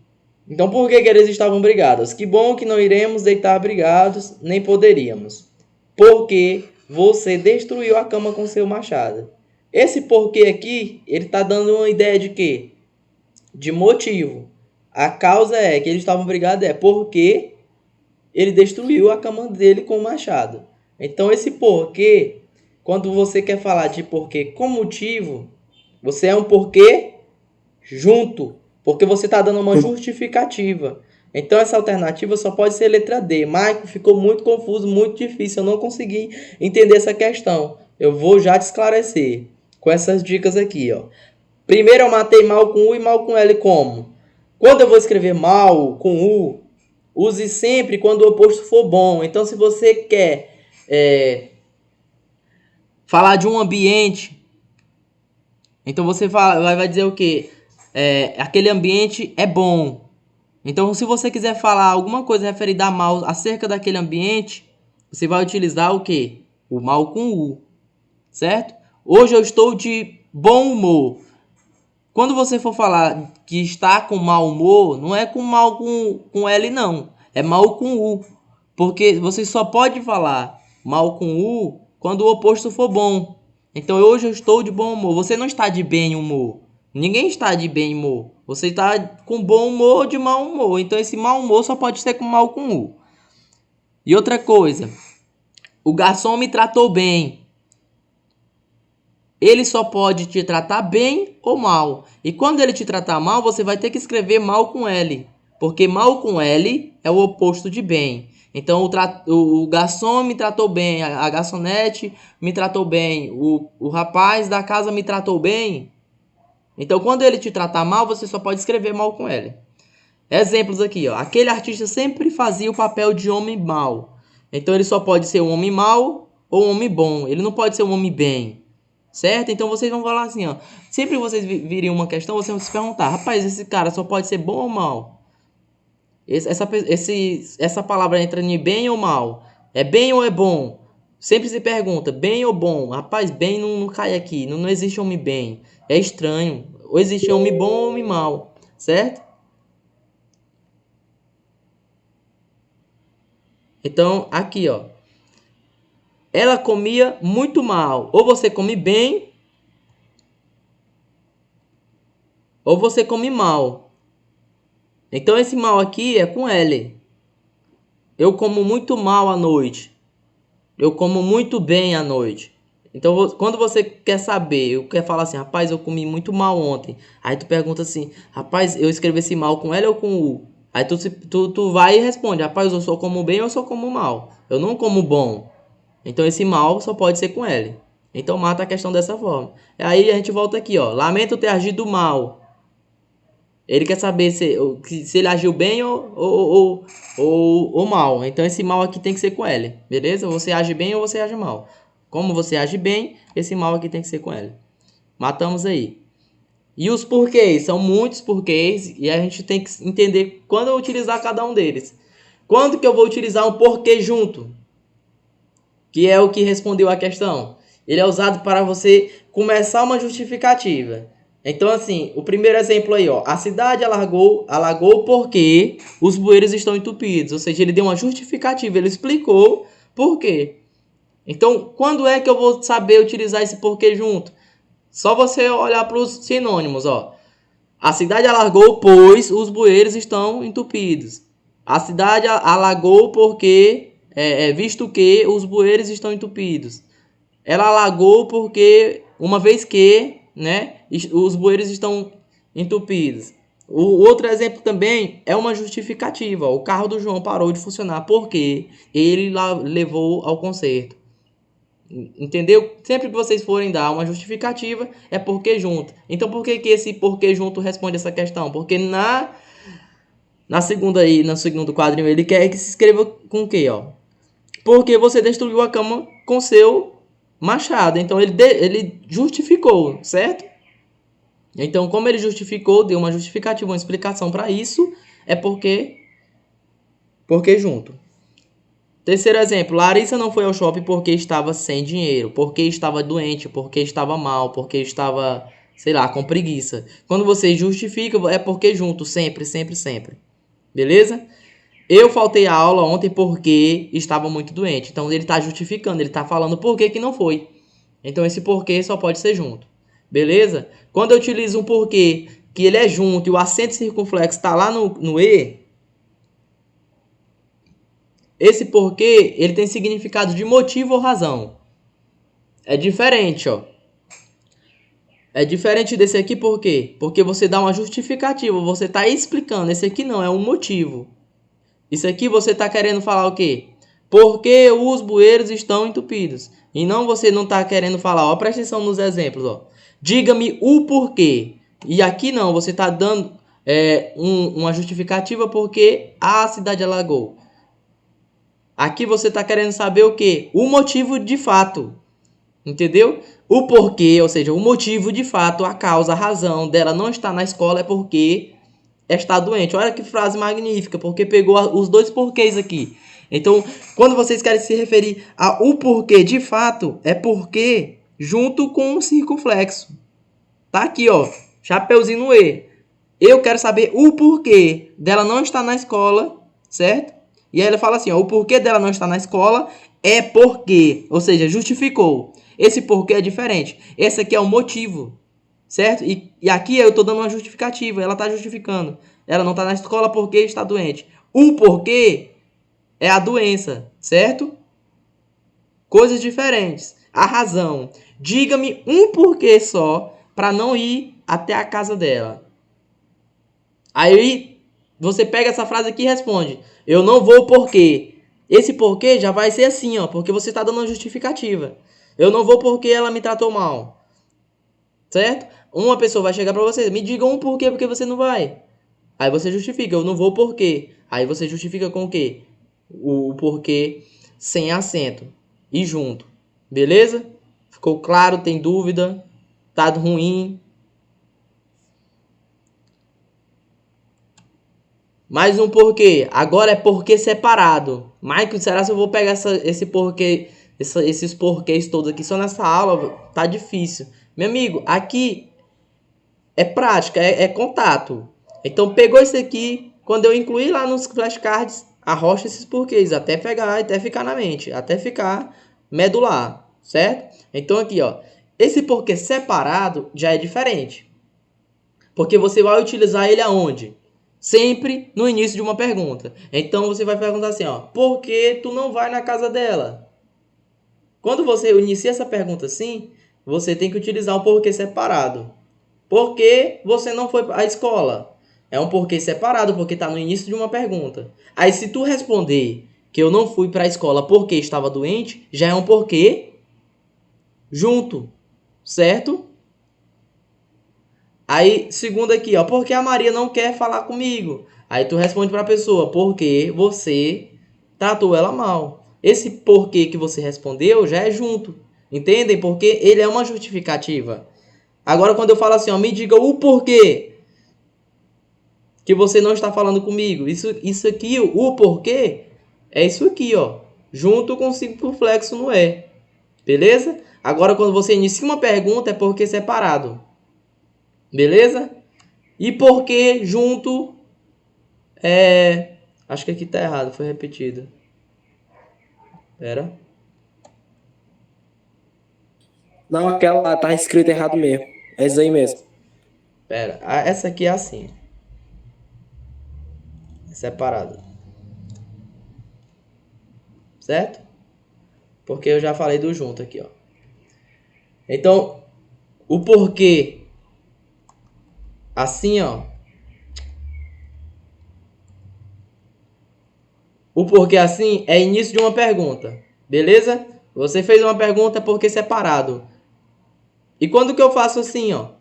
Então, por que eles estavam brigados? Que bom que não iremos deitar brigados, nem poderíamos. Porque você destruiu a cama com seu machado. Esse porquê aqui, ele está dando uma ideia de quê? De motivo. A causa é que eles estavam brigados porque ele destruiu a cama dele com o machado. Então, esse porquê, quando você quer falar de porquê com motivo, você é um porquê junto, porque você está dando uma justificativa. Então essa alternativa só pode ser letra D. Maico, ficou muito confuso, muito difícil, eu não consegui entender essa questão. Eu vou já te esclarecer com essas dicas aqui, ó. Primeiro eu matei mal com U e mal com L como? Quando eu vou escrever mal com U, use sempre quando o oposto for bom. Então se você quer falar de um ambiente, então você vai dizer o quê? Aquele ambiente é bom. Então, se você quiser falar alguma coisa referida a mal acerca daquele ambiente, você vai utilizar o quê? O mal com U, certo? Hoje eu estou de bom humor. Quando você for falar que está com mau humor, não é com mal com L, não. É mal com U. Porque você só pode falar mal com U quando o oposto for bom. Então, hoje eu estou de bom humor. Você não está de bem humor. Ninguém está de bem humor. Você está com bom humor ou de mau humor. Então, esse mau humor só pode ser com mal com U. E outra coisa. O garçom me tratou bem. Ele só pode te tratar bem ou mal. E quando ele te tratar mal, você vai ter que escrever mal com L. Porque mal com L é o oposto de bem. Então, o garçom me tratou bem. A garçonete me tratou bem. O rapaz da casa me tratou bem. Então, quando ele te tratar mal, você só pode escrever mal com L. Exemplos aqui, ó. Aquele artista sempre fazia o papel de homem mau. Então, ele só pode ser um homem mau ou um homem bom. Ele não pode ser um homem bem. Certo? Então, vocês vão falar assim, ó. Sempre que vocês virem uma questão, vocês vão se perguntar. Rapaz, esse cara só pode ser bom ou mal? Essa palavra entra em bem ou mal? É bem ou é bom? Sempre se pergunta, bem ou bom? Rapaz, bem não cai aqui. Não existe homem bem. É estranho. Ou existe homem bom ou homem mal. Certo? Então, aqui, ó. Ela comia muito mal. Ou você come bem, ou você come mal. Então, esse mal aqui é com L. Eu como muito mal à noite. Eu como muito bem à noite. Então, quando você quer saber, eu quero falar assim, rapaz, eu comi muito mal ontem. Aí tu pergunta assim, rapaz, eu escrevi esse mal com L ou com U? Aí tu vai e responde, rapaz, eu só como bem ou eu só como mal? Eu não como bom. Então, esse mal só pode ser com L. Então, mata a questão dessa forma. Aí a gente volta aqui, ó. Lamento ter agido mal. Ele quer saber se ele agiu bem ou mal. Então, esse mal aqui tem que ser com L. Beleza? Você age bem ou você age mal. Como você age bem, esse mal aqui tem que ser com L. Matamos aí. E os porquês? São muitos porquês. E a gente tem que entender quando eu utilizar cada um deles. Quando que eu vou utilizar um porquê junto? Que é o que respondeu a questão. Ele é usado para você começar uma justificativa. Então, assim, o primeiro exemplo aí, ó. A cidade alagou porque os bueiros estão entupidos. Ou seja, ele deu uma justificativa, ele explicou por quê. Então, quando é que eu vou saber utilizar esse porquê junto? Só você olhar para os sinônimos, ó. A cidade alagou pois os bueiros estão entupidos. A cidade alagou porque, visto que os bueiros estão entupidos. Ela alagou porque, uma vez que, né, os bueiros estão entupidos. O outro exemplo também é uma justificativa. O carro do João parou de funcionar porque ele levou ao conserto. Entendeu? Sempre que vocês forem dar uma justificativa, é porque junto. Então, por que esse porque junto responde essa questão? Porque na segunda aí, no segundo quadrinho, ele quer que se escreva com o quê, ó? Porque você destruiu a cama com seu machado. Então, ele justificou, certo? Então, como ele justificou, deu uma justificativa, uma explicação para isso, é porque junto. Terceiro exemplo, Larissa não foi ao shopping porque estava sem dinheiro, porque estava doente, porque estava mal, porque estava, sei lá, com preguiça. Quando você justifica, é porque junto, sempre, sempre, sempre. Beleza? Eu faltei a aula ontem porque estava muito doente. Então ele está justificando, ele está falando por que não foi. Então esse porquê só pode ser junto. Beleza? Quando eu utilizo um porquê que ele é junto e o acento circunflexo está lá no E, esse porquê, ele tem significado de motivo ou razão. É diferente, ó. É diferente desse aqui por quê? Porque você dá uma justificativa, você está explicando. Esse aqui não, é um motivo. Isso aqui você está querendo falar o quê? Porque os bueiros estão entupidos. E não, você não está querendo falar, ó, presta atenção nos exemplos, ó. Diga-me o porquê. E aqui não, você está dando uma justificativa porque a cidade alagou. Aqui você está querendo saber o quê? O motivo de fato. Entendeu? O porquê, ou seja, o motivo de fato, a causa, a razão dela não estar na escola é porque está doente. Olha que frase magnífica, porque pegou os dois porquês aqui. Então, quando vocês querem se referir a o porquê de fato, é porque junto com um circunflexo. Tá aqui, ó, chapeuzinho no E. Eu quero saber o porquê dela não estar na escola, certo? E aí ele fala assim, ó, o porquê dela não estar na escola é porque, ou seja, justificou. Esse porquê é diferente. Esse aqui é o motivo, certo? E aqui eu estou dando uma justificativa, ela está justificando. Ela não está na escola porque está doente. O porquê é a doença, certo? Coisas diferentes. A razão. Diga-me um porquê só para não ir até a casa dela. Aí você pega essa frase aqui e responde. Eu não vou porque. Esse porquê já vai ser assim, ó, porque você está dando uma justificativa. Eu não vou porque ela me tratou mal. Certo? Uma pessoa vai chegar para você, me diga um porquê porque você não vai. Aí você justifica, eu não vou porque. Aí você justifica com o quê? O porquê sem acento e junto. Beleza? Ficou claro? Tem dúvida? Tá ruim? Mais um porquê. Agora é porquê separado. Michael, será que eu vou pegar esse porquê, esses porquês todos aqui só nessa aula? Tá difícil. Meu amigo, aqui é prática, é contato. Então pegou isso aqui, quando eu incluir lá nos flashcards, arrocha esses porquês, até pegar, até ficar na mente, até ficar medular, certo? Então aqui, ó, esse porquê separado já é diferente. Porque você vai utilizar ele aonde? Sempre no início de uma pergunta. Então você vai perguntar assim, ó, por que tu não vai na casa dela? Quando você inicia essa pergunta assim, você tem que utilizar um porquê separado. Por que você não foi à escola? É um porquê separado, porque está no início de uma pergunta. Aí se tu responder que eu não fui para a escola porque estava doente, já é um porquê junto, certo? Aí, segundo aqui, ó, porque a Maria não quer falar comigo? Aí tu responde para a pessoa, porque você tratou ela mal. Esse porquê que você respondeu já é junto, entendem? Porque ele é uma justificativa. Agora, quando eu falo assim, ó, me diga o porquê que você não está falando comigo. Isso aqui, o porquê, é isso aqui, ó, junto com o circunflexo no E. Beleza? Agora, quando você inicia uma pergunta, é porquê separado. Beleza? E porquê junto é... Acho que aqui tá errado, foi repetido. Pera. Não, aquela lá tá escrito errado mesmo. É isso aí mesmo. Pera. Essa aqui é assim. É separado. Certo? Porque eu já falei do junto aqui, ó. Então, o porquê assim, ó, O porquê assim é início de uma pergunta, beleza? Você fez uma pergunta, porquê separado. E quando que eu faço assim, ó?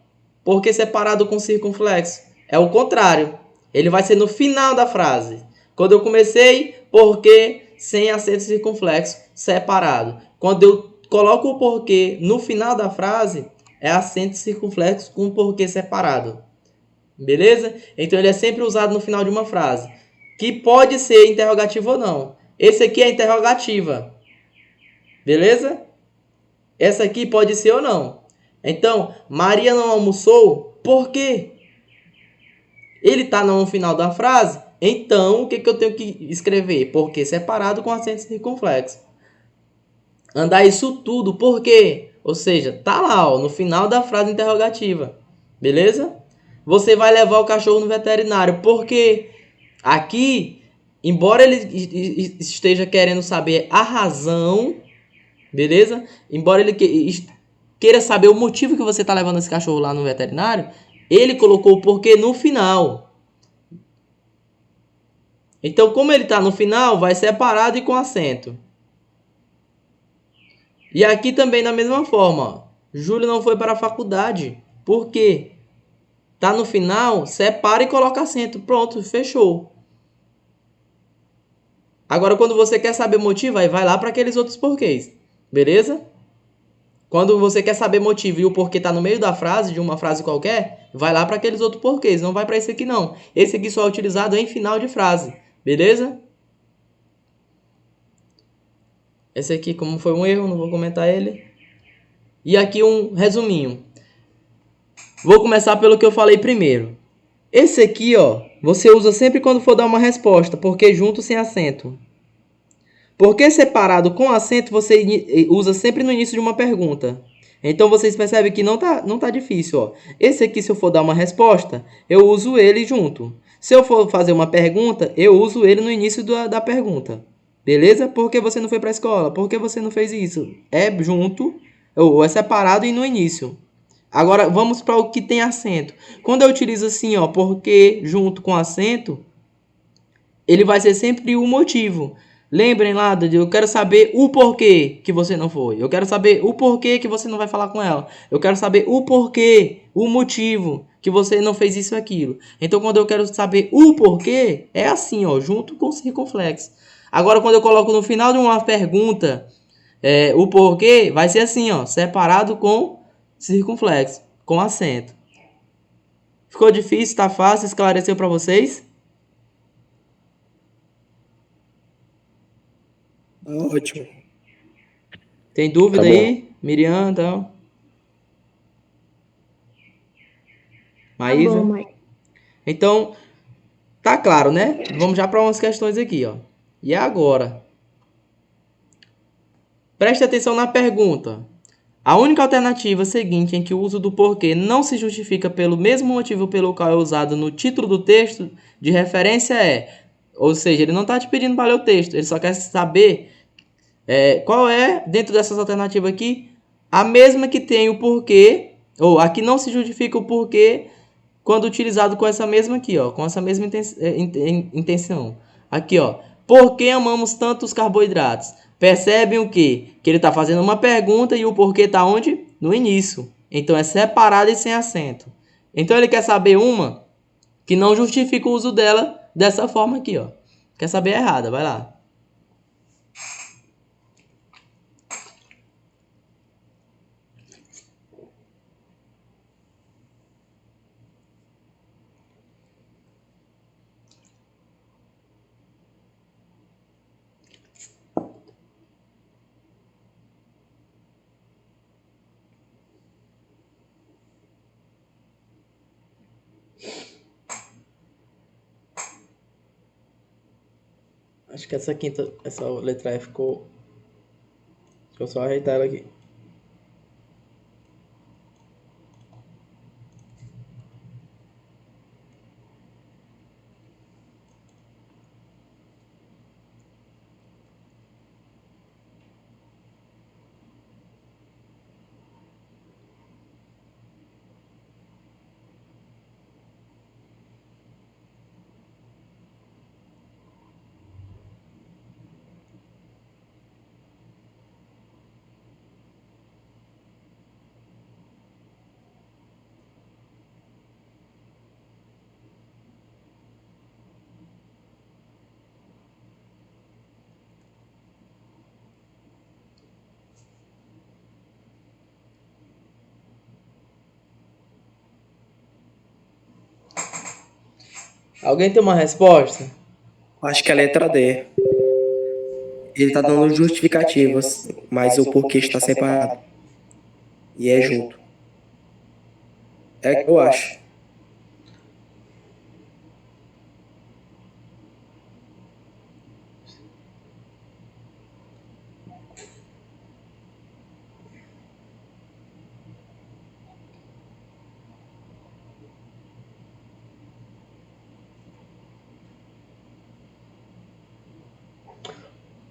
Porquê separado com circunflexo? É o contrário. Ele vai ser no final da frase. Quando eu comecei, porquê sem acento circunflexo separado. Quando eu coloco o porquê no final da frase, é acento circunflexo com porquê separado. Beleza? Então ele é sempre usado no final de uma frase, que pode ser interrogativa ou não. Esse aqui é interrogativa. Beleza? Essa aqui pode ser ou não. Então, Maria não almoçou por quê? Ele está no final da frase. Então, o que, que eu tenho que escrever? Porque separado com acento circunflexo. Andar isso tudo, por quê? Ou seja, tá lá, ó, no final da frase interrogativa. Beleza? Você vai levar o cachorro no veterinário. Porque aqui, embora ele esteja querendo saber a razão, beleza? Embora ele queira saber o motivo que você está levando esse cachorro lá no veterinário, ele colocou o porquê no final. Então, como ele está no final, vai separado e com acento. E aqui também da mesma forma, ó. Júlio não foi para a faculdade. Por quê? Tá no final, separa e coloca acento. Pronto, fechou. Agora, quando você quer saber o motivo, aí vai lá para aqueles outros porquês. Beleza? Quando você quer saber motivo e o porquê tá no meio da frase, de uma frase qualquer, vai lá para aqueles outros porquês. Não vai para esse aqui não. Esse aqui só é utilizado em final de frase. Beleza? Esse aqui, como foi um erro, não vou comentar ele. E aqui um resuminho. Vou começar pelo que eu falei primeiro. Esse aqui, ó, você usa sempre quando for dar uma resposta, porque junto sem acento. Porque separado com acento, você usa sempre no início de uma pergunta. Então vocês percebem que não tá difícil, ó. Esse aqui, se eu for dar uma resposta, eu uso ele junto. Se eu for fazer uma pergunta, eu uso ele no início da pergunta. Beleza? Por que você não foi para a escola? Por que você não fez isso? É junto, ou é separado e no início. Agora, vamos para o que tem acento. Quando eu utilizo assim, ó, porque junto com acento, ele vai ser sempre o motivo. Lembrem lá, eu quero saber o porquê que você não foi. Eu quero saber o porquê que você não vai falar com ela. Eu quero saber o porquê, o motivo que você não fez isso e aquilo. Então, quando eu quero saber o porquê, é assim, ó, junto com o circunflexo. Agora, quando eu coloco no final de uma pergunta, o porquê, vai ser assim, ó, separado com circunflexo, com acento. Ficou difícil, tá fácil, esclareceu para vocês? Ótimo. Tem dúvida Tá bom. aí? Miriam, então? Tá bom, Maísa? Mike. Então, tá claro, né? Vamos já para umas questões aqui, ó. E agora? Preste atenção na pergunta. A única alternativa seguinte em que o uso do porquê não se justifica pelo mesmo motivo pelo qual é usado no título do texto de referência é, ou seja, ele não está te pedindo para ler o texto, ele só quer saber qual é, dentro dessas alternativas aqui, a mesma que tem o porquê, ou a que não se justifica o porquê quando utilizado com essa mesma aqui, ó, com essa mesma intenção. Aqui, ó. Por que amamos tanto os carboidratos? Percebem o quê? Que ele está fazendo uma pergunta e o porquê está onde? No início. Então é separado e sem acento. Então ele quer saber uma que não justifica o uso dela dessa forma aqui, ó. Quer saber a errada? Vai lá. Acho que essa letra E ficou. Deixa eu só ajeitar ela aqui. Alguém tem uma resposta? Acho que é a letra D. Ele tá dando justificativas, mas o porquê está separado. E é junto. É que eu acho.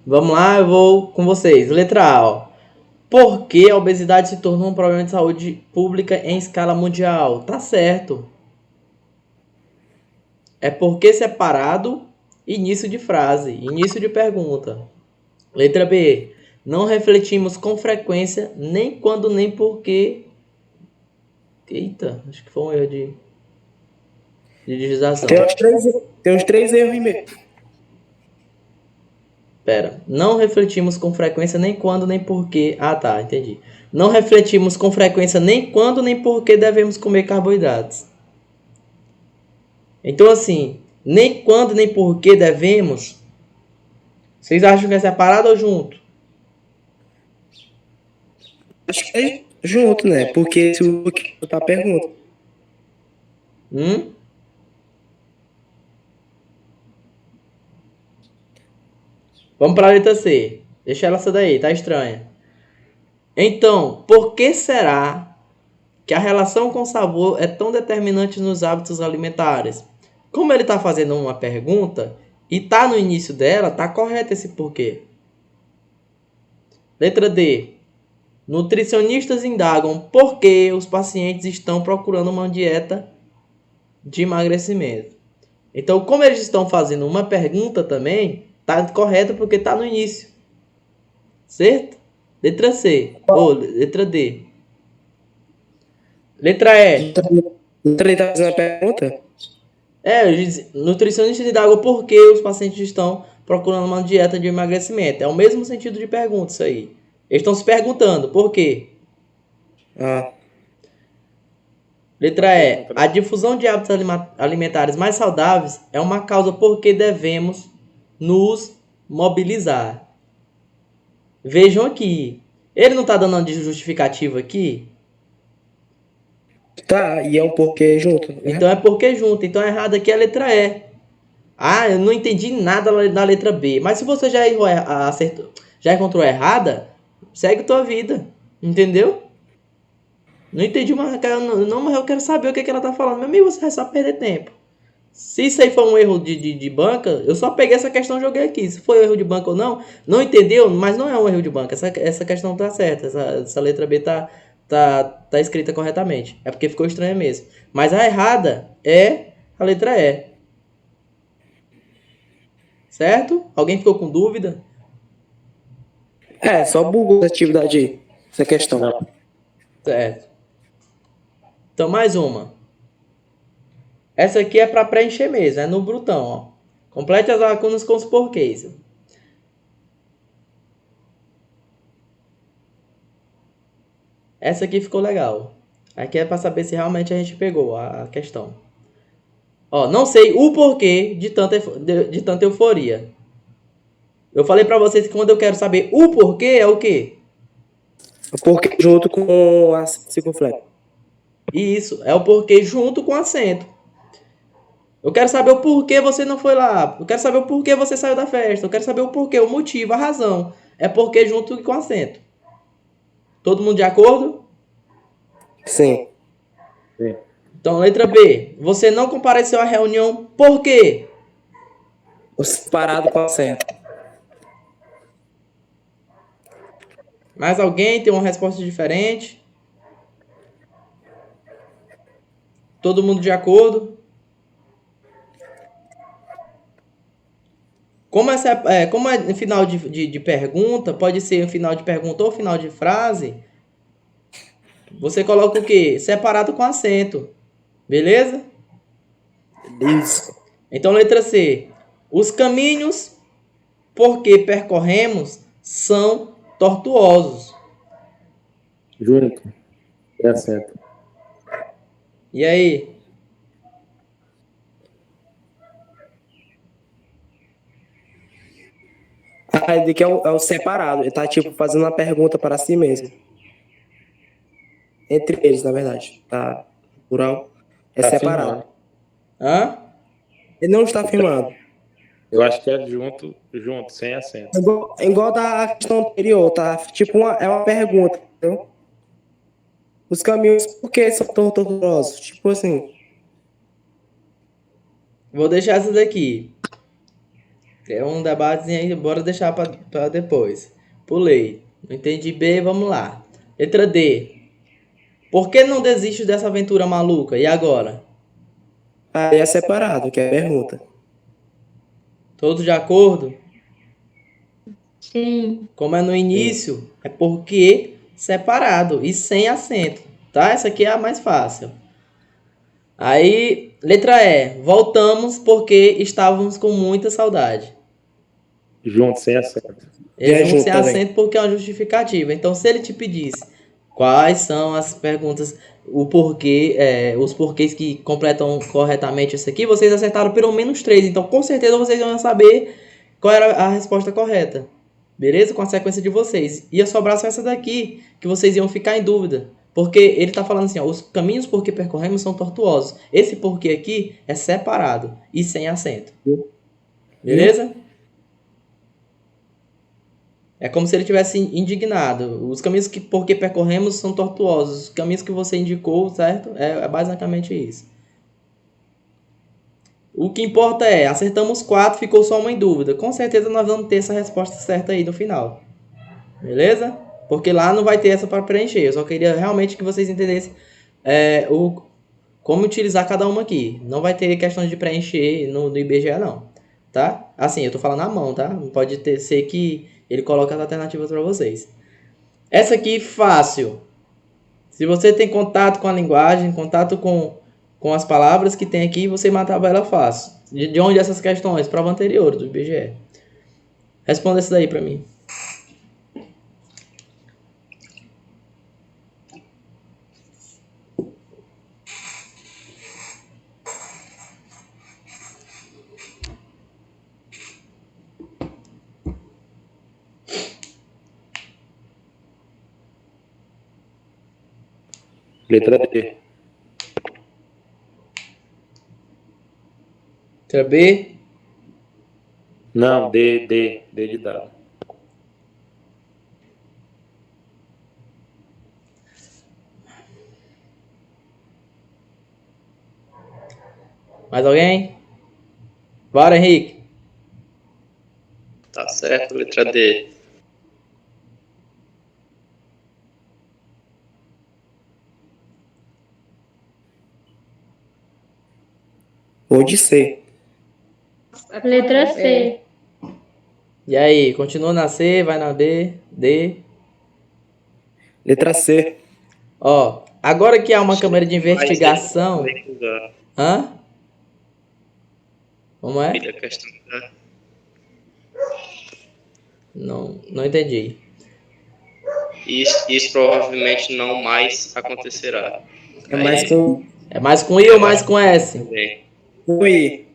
Vamos lá, eu vou com vocês. Letra A, ó. Por que a obesidade se tornou um problema de saúde pública em escala mundial? Tá certo. É porque separado, início de frase, início de pergunta. Letra B. Não refletimos com frequência, nem quando, nem porque. Eita, acho que foi um erro de digitação. Tem uns três erros e meio. Pera. Não refletimos com frequência, nem quando, nem porque. Ah, tá, entendi. Não refletimos com frequência, nem quando, nem porque devemos comer carboidratos. Então, assim, nem quando, nem porque devemos. Vocês acham que é separado ou junto? Acho que é junto, né? Porque se o que tá a pergunta. Vamos para a letra C. Deixa ela essa daí, tá estranha. Então, por que será que a relação com o sabor é tão determinante nos hábitos alimentares? Como ele está fazendo uma pergunta e tá no início dela, tá correto esse porquê. Letra D. Nutricionistas indagam por que os pacientes estão procurando uma dieta de emagrecimento. Então, como eles estão fazendo uma pergunta também, tá correto porque tá no início. Certo? Letra C. Ou letra D. Letra E. Então ele tá fazendo a pergunta? Nutricionistas indagam por que os pacientes estão procurando uma dieta de emagrecimento. É o mesmo sentido de pergunta isso aí. Eles estão se perguntando por quê. Letra E. A difusão de hábitos alimentares mais saudáveis é uma causa por que devemos nos mobilizar. Vejam aqui. Ele não está dando uma justificativa aqui? Tá, e é um porquê junto. Né? Então é porque junto. Então errado aqui é a letra E. Ah, eu não entendi nada da letra B. Mas se você já errou, acertou, já encontrou errada, segue tua vida. Entendeu? Não entendi, mas eu quero saber o que ela tá falando. Meu amigo, você vai só perder tempo. Se isso aí foi um erro de banca, eu só peguei essa questão e joguei aqui. Se foi um erro de banca ou não, não entendeu, mas não é um erro de banca. Essa questão tá certa. Essa letra B tá escrita corretamente. É porque ficou estranha mesmo. Mas a errada é a letra E. Certo? Alguém ficou com dúvida? Só bugou a atividade aí. Essa questão. Certo. Então, mais uma. Essa aqui é para preencher mesmo, é no brutão, ó. Complete as lacunas com os porquês. Essa aqui ficou legal. Aqui é para saber se realmente a gente pegou a questão. Ó, não sei o porquê de tanta euforia. Eu falei para vocês que quando eu quero saber o porquê é o quê? O porquê junto com a circunflexo. Isso, é o porquê junto com acento. Eu quero saber o porquê você não foi lá. Eu quero saber o porquê você saiu da festa. Eu quero saber o porquê, o motivo, a razão. É porquê junto com acento. Todo mundo de acordo? Sim. Então, letra B. Você não compareceu à reunião por quê? Parado com acento. Mais alguém tem uma resposta diferente? Todo mundo de acordo? Como é final de pergunta, pode ser um final de pergunta ou final de frase, você coloca o quê? Separado com acento. Beleza? Isso. Então, letra C. Os caminhos por que percorremos são tortuosos. Junto. É certo. E aí? Aí que é o separado. Ele tá, tipo, fazendo uma pergunta para si mesmo. Entre eles, na verdade. Tá? Plural. É Tá separado. afirmando. Hã? Ele não está afirmando. Eu acho que é junto, sem acento. Igual da questão anterior, tá? Tipo, é uma pergunta, entendeu? Os caminhos, por que são tão tortuosos? Tipo assim, Vou deixar essa daqui. É um debatezinho aí, bora deixar pra depois. Pulei. Não entendi B, vamos lá. Letra D. Por que não desiste dessa aventura maluca? E agora? aí é separado, que é a pergunta. Todos de acordo? Sim. Como é no início, é porque separado e sem acento, tá? Essa aqui é a mais fácil. Aí, letra E. Voltamos porque estávamos com muita saudade. Junto, sem acento. É junto junto sem também. acento porque é uma justificativa. Então, se ele te pedisse quais são as perguntas, o porquê, os porquês que completam corretamente isso aqui, vocês acertaram pelo menos 3. Então, com certeza vocês vão saber qual era a resposta correta. Beleza? Com a sequência de vocês. Ia sobrar só essa daqui, que vocês iam ficar em dúvida. Porque ele tá falando assim, ó, os caminhos por que percorremos são tortuosos. Esse porquê aqui é separado e sem acento. Beleza? É como se ele tivesse indignado. Os caminhos que por que percorremos são tortuosos. Os caminhos que você indicou, certo? É basicamente isso. O que importa é, acertamos 4, ficou só uma em dúvida. Com certeza nós vamos ter essa resposta certa aí no final. Beleza? Porque lá não vai ter essa para preencher. Eu só queria realmente que vocês entendessem como utilizar cada uma aqui. Não vai ter questão de preencher no IBGE não. Tá? Assim, eu tô falando na mão, tá? Pode ser que ele coloque as alternativas para vocês. Essa aqui, fácil. Se você tem contato com a linguagem, contato com as palavras que tem aqui, você matava ela fácil. De onde essas questões? Prova anterior do IBGE. Responda essa daí para mim. Letra D. Letra B. Não, D de dado. Mais alguém? Bora, Henrique. Tá certo, letra D. Pode ser. Letra C. E aí, continua na C, vai na B, D. Letra C. Ó, agora que há uma câmera de investigação... Hã? Como é? A questão da... Não entendi. Isso provavelmente não mais acontecerá. É mais com É mais com I ou mais com S? Também. I.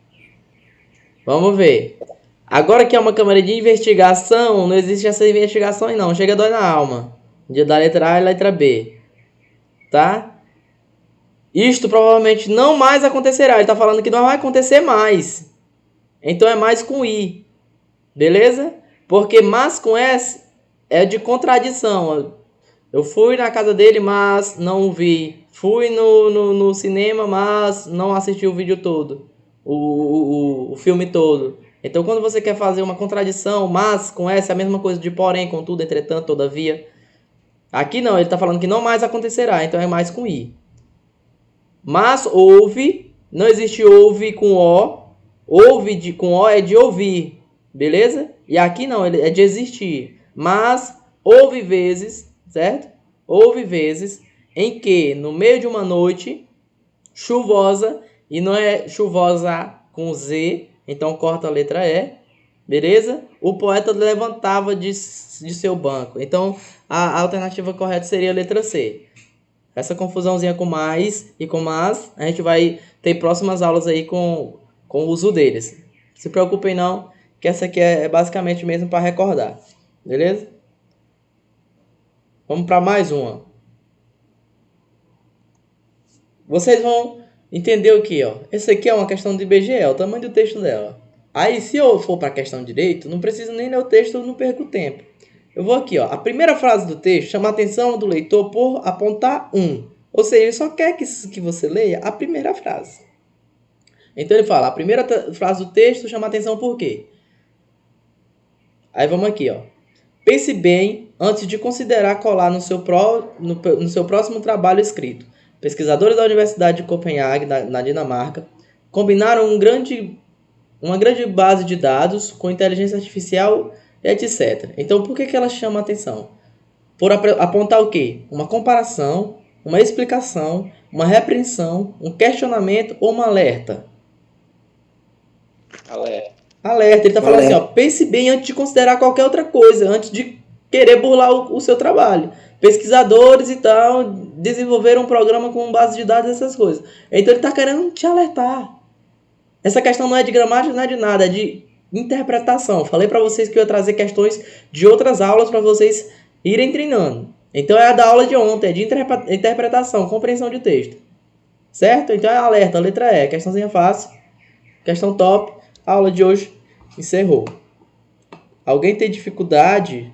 Vamos ver. Agora que é uma câmera de investigação, não existe essa investigação aí não. Chega dói na alma. Dia da letra A e letra B. Tá? Isto provavelmente não mais acontecerá. Ele tá falando que não vai acontecer mais. Então é mais com I. Beleza? Porque mais com S é de contradição. Eu fui na casa dele, mas não o vi. Fui no cinema, mas não assisti o vídeo todo. O filme todo. Então, quando você quer fazer uma contradição, mas com essa é a mesma coisa de porém, contudo, entretanto, todavia. Aqui não, ele está falando que não mais acontecerá, então é mais com I. Mas houve, não existe houve com O. Houve com O é de ouvir, beleza? E aqui não, ele é de existir. Mas houve vezes, certo? Houve vezes em que, no meio de uma noite chuvosa, e não é chuvosa com Z, então corta a letra E, beleza? O poeta levantava de seu banco. Então, a alternativa correta seria a letra C. Essa confusãozinha com mais e com mas, a gente vai ter próximas aulas aí com o uso deles. Se preocupem não, que essa aqui é basicamente mesmo para recordar. Beleza? Vamos para mais uma. Vocês vão entender o que, ó. Esse aqui é uma questão de IBGE, é o tamanho do texto dela. Aí, se eu for para a questão de direito, não preciso nem ler o texto, eu não perco tempo. Eu vou aqui, ó. A primeira frase do texto chama a atenção do leitor por apontar um. Ou seja, ele só quer que você leia a primeira frase. Então ele fala, a primeira frase do texto chama a atenção por quê? Aí vamos aqui, ó. Pense bem antes de considerar colar no seu próximo trabalho escrito. Pesquisadores da Universidade de Copenhague, na Dinamarca, combinaram uma grande base de dados com inteligência artificial, etc. Então, por que ela chama a atenção? Por apontar o quê? Uma comparação, uma explicação, uma repreensão, um questionamento ou um alerta. Alerta. Ele está falando assim, ó, pense bem antes de considerar qualquer outra coisa, antes de querer burlar o seu trabalho. Pesquisadores e tal desenvolveram um programa com base de dados, essas coisas. Então ele está querendo te alertar. Essa questão não é de gramática, não é de nada, é de interpretação. Falei para vocês que eu ia trazer questões de outras aulas para vocês irem treinando. Então é a da aula de ontem, é de interpretação, compreensão de texto. Certo? Então é alerta, letra E, questãozinha fácil, questão top. A aula de hoje encerrou. Alguém tem dificuldade